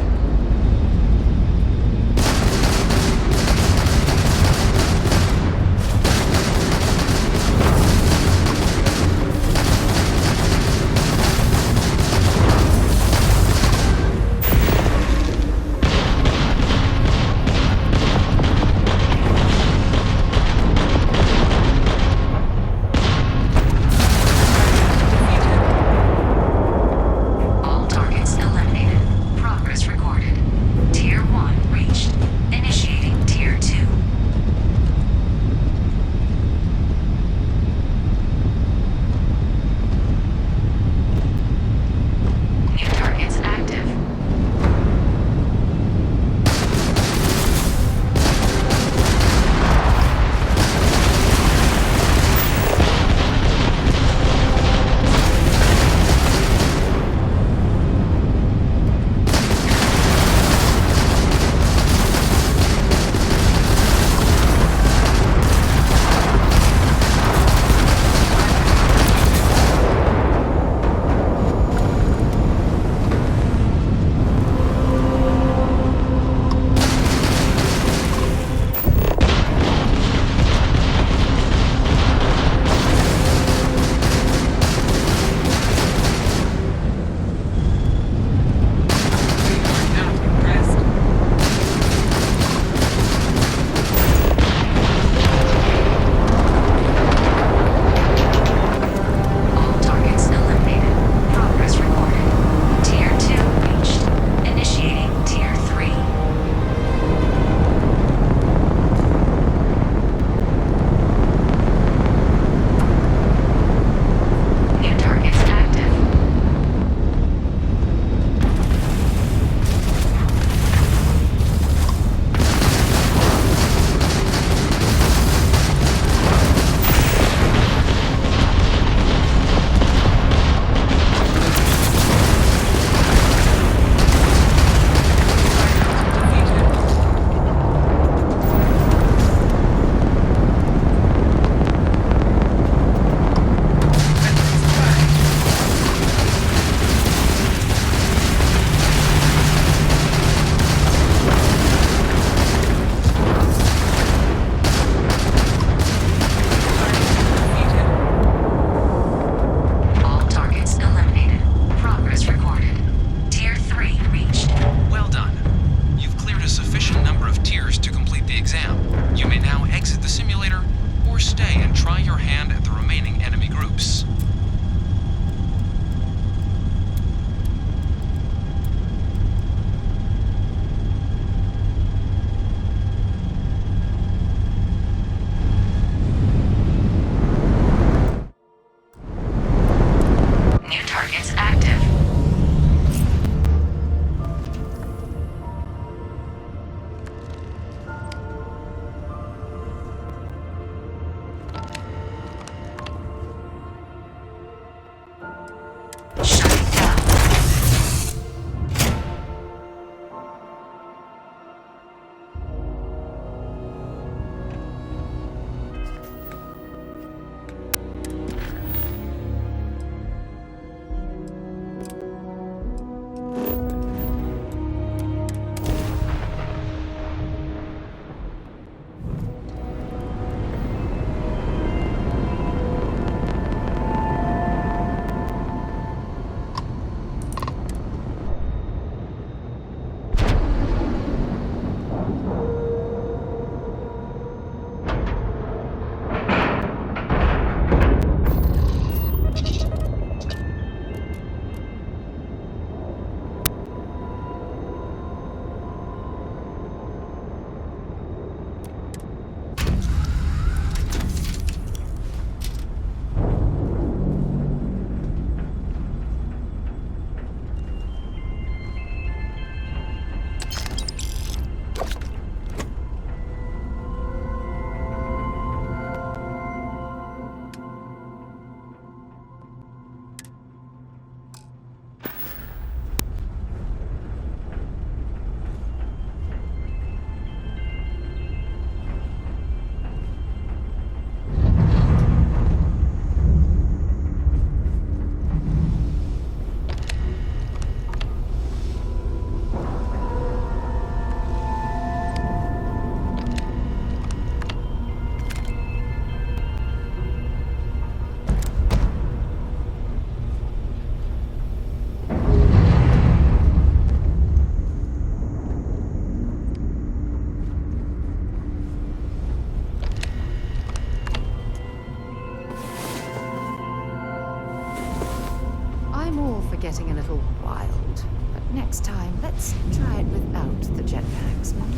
next time, let's try it without the jetpacks, Mom.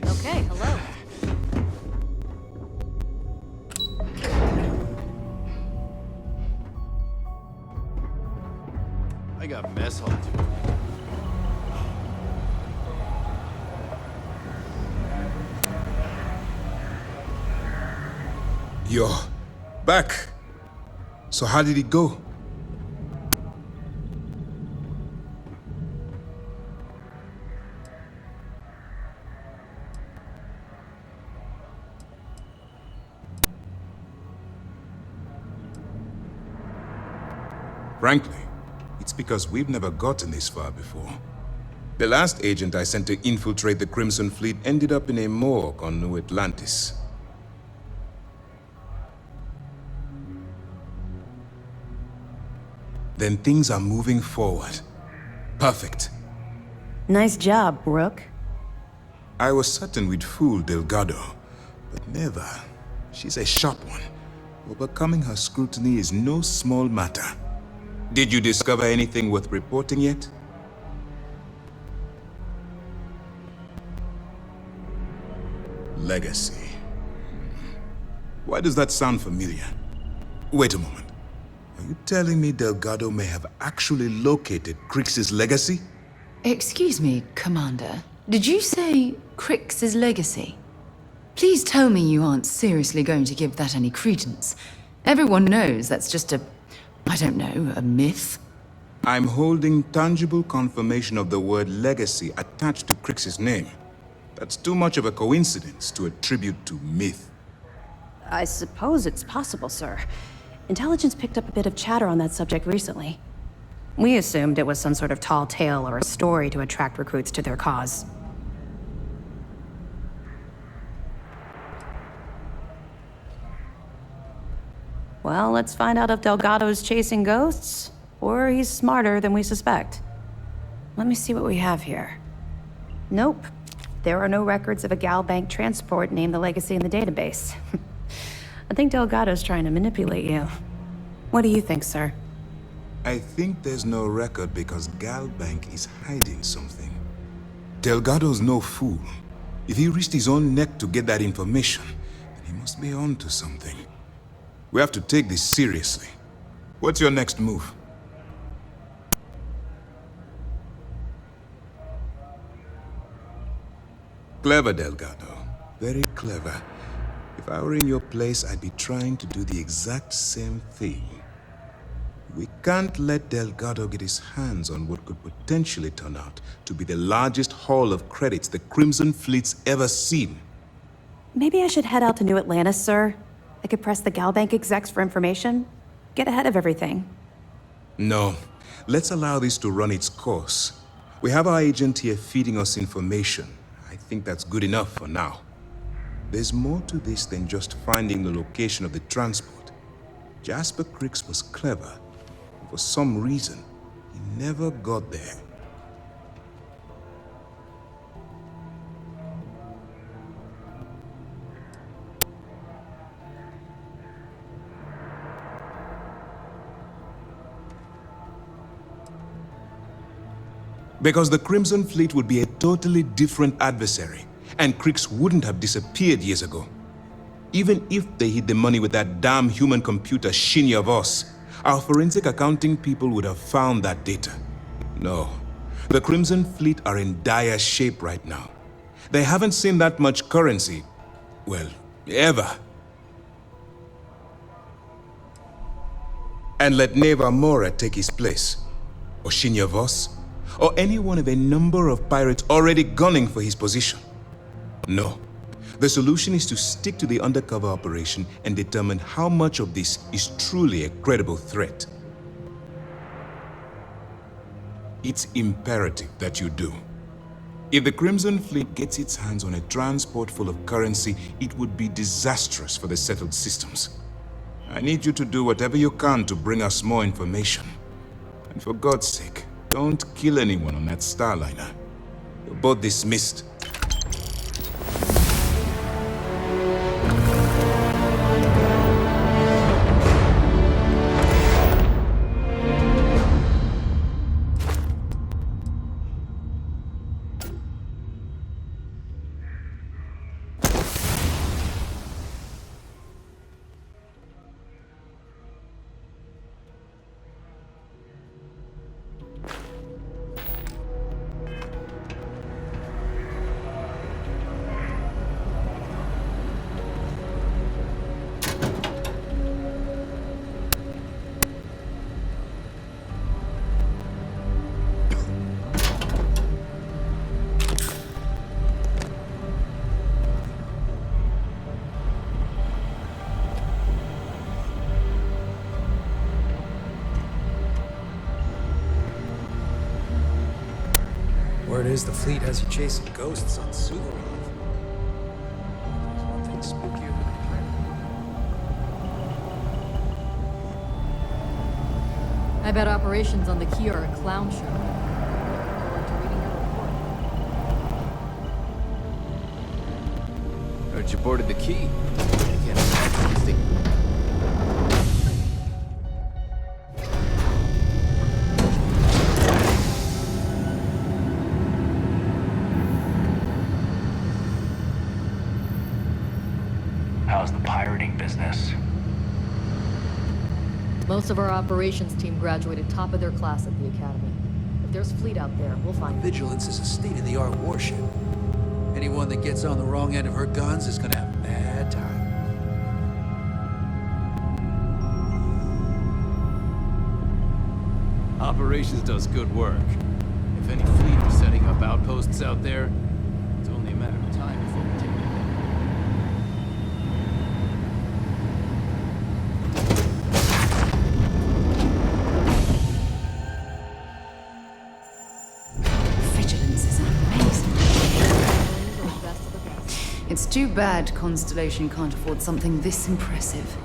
Okay, hello. I got mess hall too. You're back. So how did it go? Frankly, it's because we've never gotten this far before. The last agent I sent to infiltrate the Crimson Fleet ended up in a morgue on New Atlantis. Then things are moving forward. Perfect. Nice job, Rook. I was certain we'd fool Delgado, but never. She's a sharp one. Overcoming her scrutiny is no small matter. Did you discover anything worth reporting yet? Legacy. Why does that sound familiar? Wait a moment. Are you telling me Delgado may have actually located Crix's legacy? Excuse me, Commander. Did you say Crix's legacy? Please tell me you aren't seriously going to give that any credence. Everyone knows that's just I don't know, a myth? I'm holding tangible confirmation of the word legacy attached to Crix's name. That's too much of a coincidence to attribute to myth. I suppose it's possible, sir. Intelligence picked up a bit of chatter on that subject recently. We assumed it was some sort of tall tale or a story to attract recruits to their cause. Well, let's find out if Delgado's chasing ghosts, or he's smarter than we suspect. Let me see what we have here. Nope. There are no records of a Gal Bank transport named the Legacy in the database. I think Delgado's trying to manipulate you. What do you think, sir? I think there's no record because Gal Bank is hiding something. Delgado's no fool. If he risked his own neck to get that information, then he must be on to something. We have to take this seriously. What's your next move? Clever, Delgado. Very clever. If I were in your place, I'd be trying to do the exact same thing. We can't let Delgado get his hands on what could potentially turn out to be the largest haul of credits the Crimson Fleet's ever seen. Maybe I should head out to New Atlantis, sir. I could press the Gal Bank execs for information. Get ahead of everything. No. Let's allow this to run its course. We have our agent here feeding us information. I think that's good enough for now. There's more to this than just finding the location of the transport. Jasper Crix was clever. For some reason, he never got there. Because the Crimson Fleet would be a totally different adversary, and Crix wouldn't have disappeared years ago. Even if they hid the money with that damn human computer Shinya Voss, our forensic accounting people would have found that data. No, the Crimson Fleet are in dire shape right now. They haven't seen that much currency, well, ever. And let Neva Mora take his place, or Shinya Voss, or any one of a number of pirates already gunning for his position. No. The solution is to stick to the undercover operation and determine how much of this is truly a credible threat. It's imperative that you do. If the Crimson Fleet gets its hands on a transport full of currency, it would be disastrous for the settled systems. I need you to do whatever you can to bring us more information. And for God's sake, don't kill anyone on that Starliner. You're both dismissed. Word is the fleet has you chasing ghosts on Suvorov. There's one thing spookier than a pirate. I bet operations on the key are a clown show. Look forward to reading your report. Heard you boarded the key. I can't imagine you think. How's the pirating business? Most of our operations team graduated top of their class at the academy. If there's fleet out there, we'll find it. Vigilance is a state-of-the-art warship. Anyone that gets on the wrong end of her guns is gonna have a bad time. Operations does good work. If any fleet is setting up outposts out there, it's only a matter of time before we take it down. Vigilance is amazing. It's too bad Constellation can't afford something this impressive.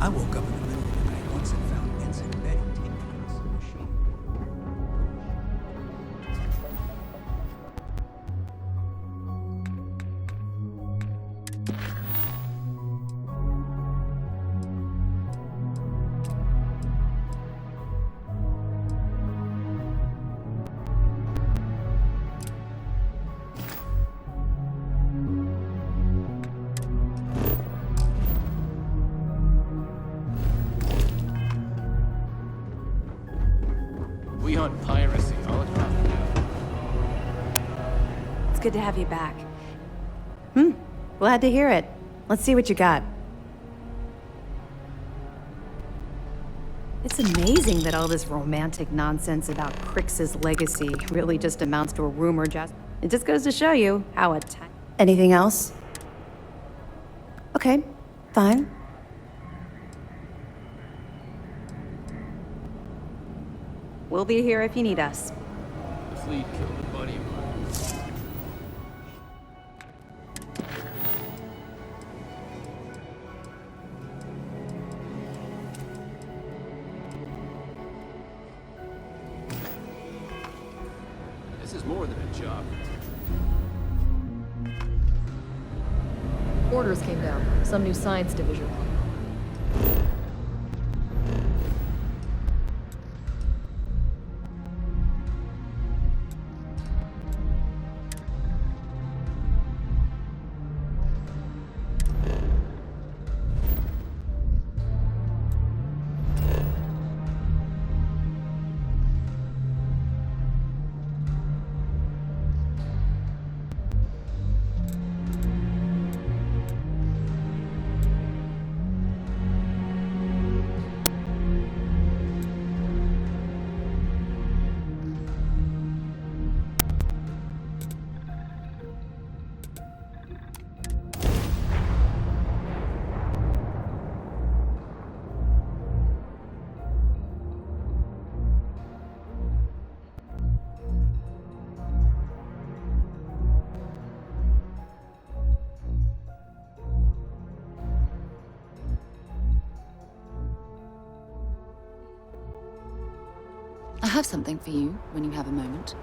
I woke up in the middle of the night once and found Ensign Betty tinkering with some machine. We hunt piracy all across the galaxy. It's good to have you back. Glad to hear it. Let's see what you got. It's amazing that all this romantic nonsense about Crix's legacy really just amounts to a rumor. It just goes to show you how a time. Anything else? Okay, fine. We'll be here if you need us. The fleet killed a buddy of mine. This is more than a job. Orders came down. Some new science division. have something for you when you have a moment.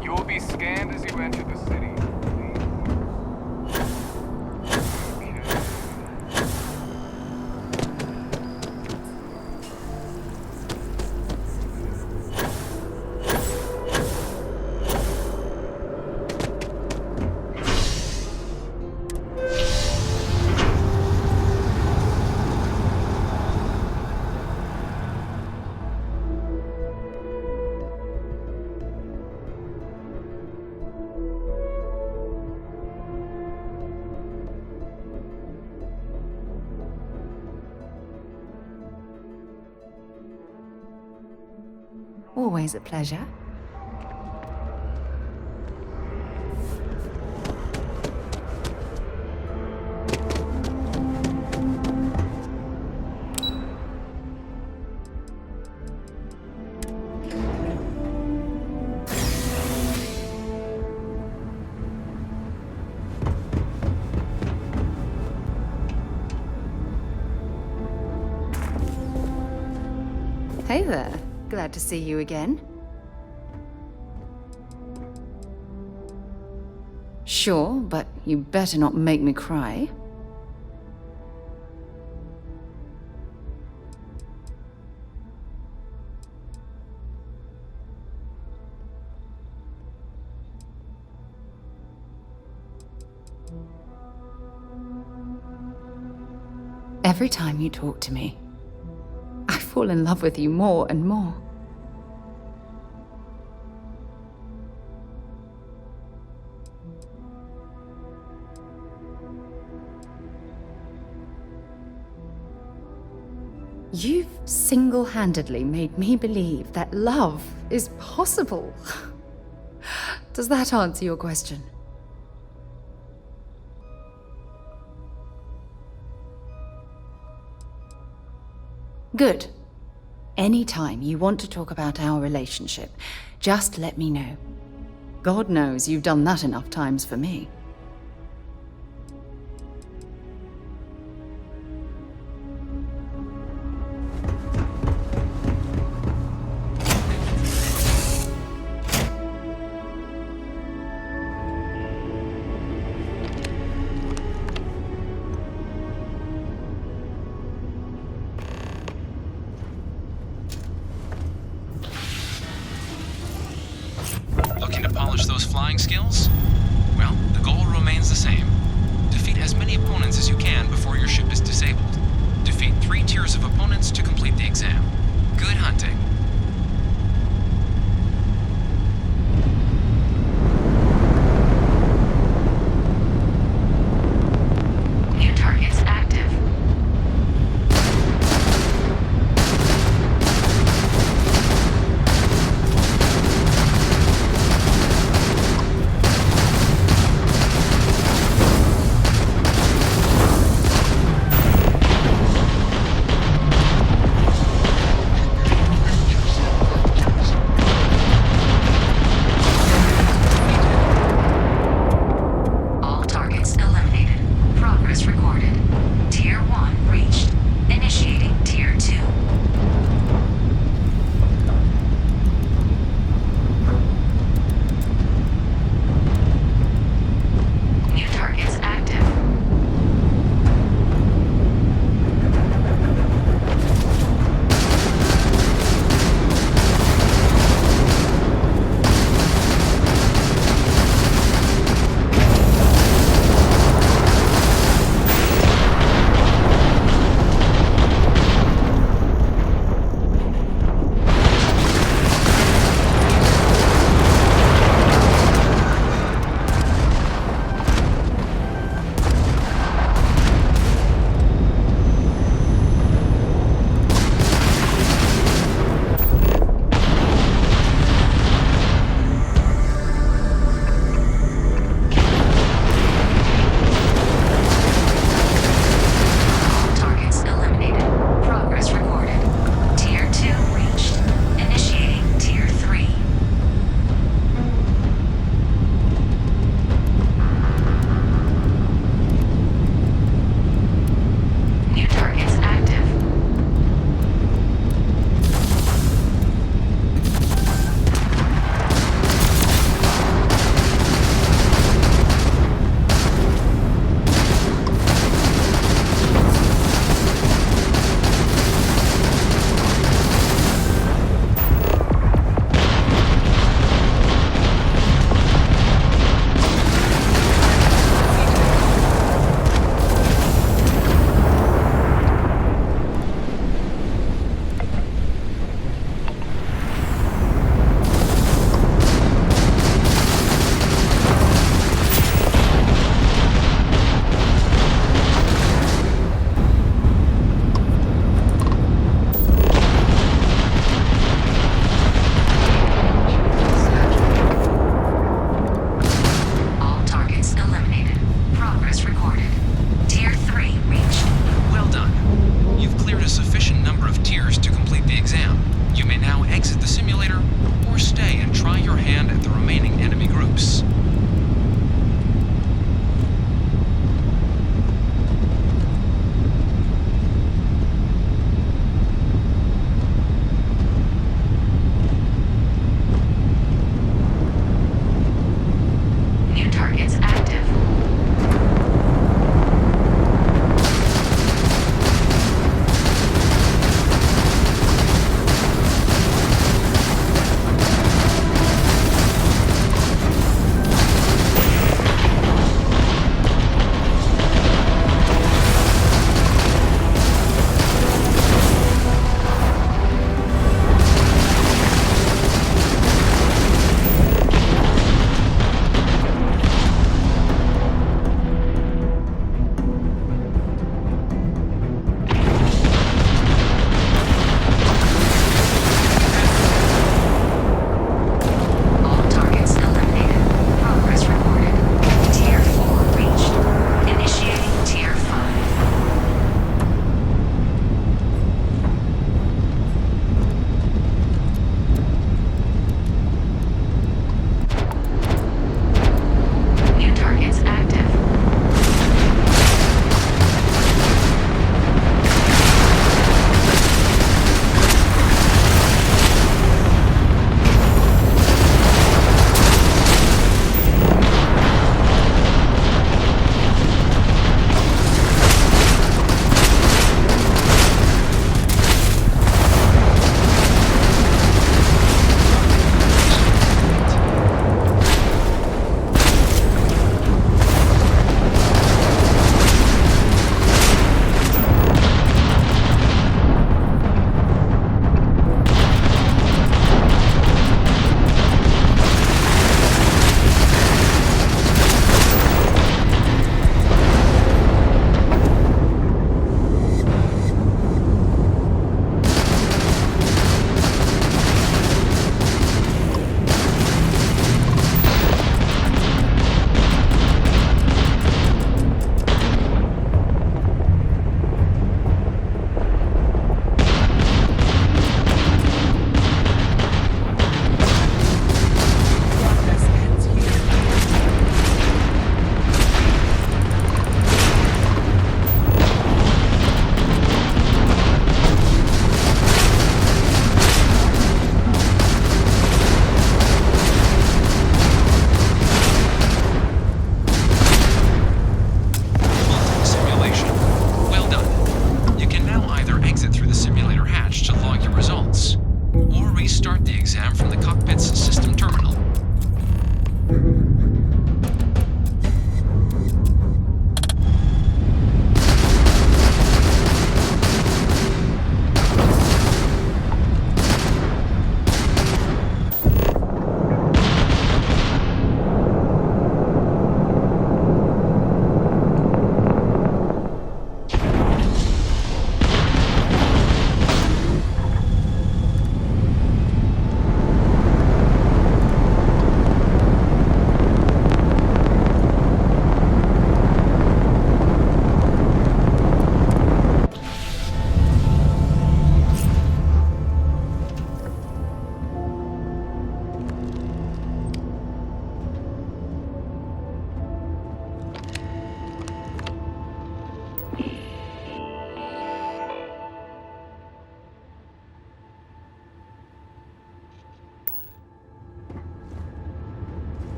You will be scanned as you enter the city. Always a pleasure. Hey there. Glad to see you again. Sure, but you better not make me cry. Every time you talk to me, I fall in love with you more and more. You've single-handedly made me believe that love is possible. Does that answer your question? Good. Anytime you want to talk about our relationship, just let me know. God knows you've done that enough times for me. Looking to polish those flying skills? Well, the goal remains the same. Defeat as many opponents as you can before your ship is disabled. Defeat 3 tiers of opponents to complete the exam. Good hunting. New targets active.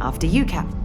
After you, Cap.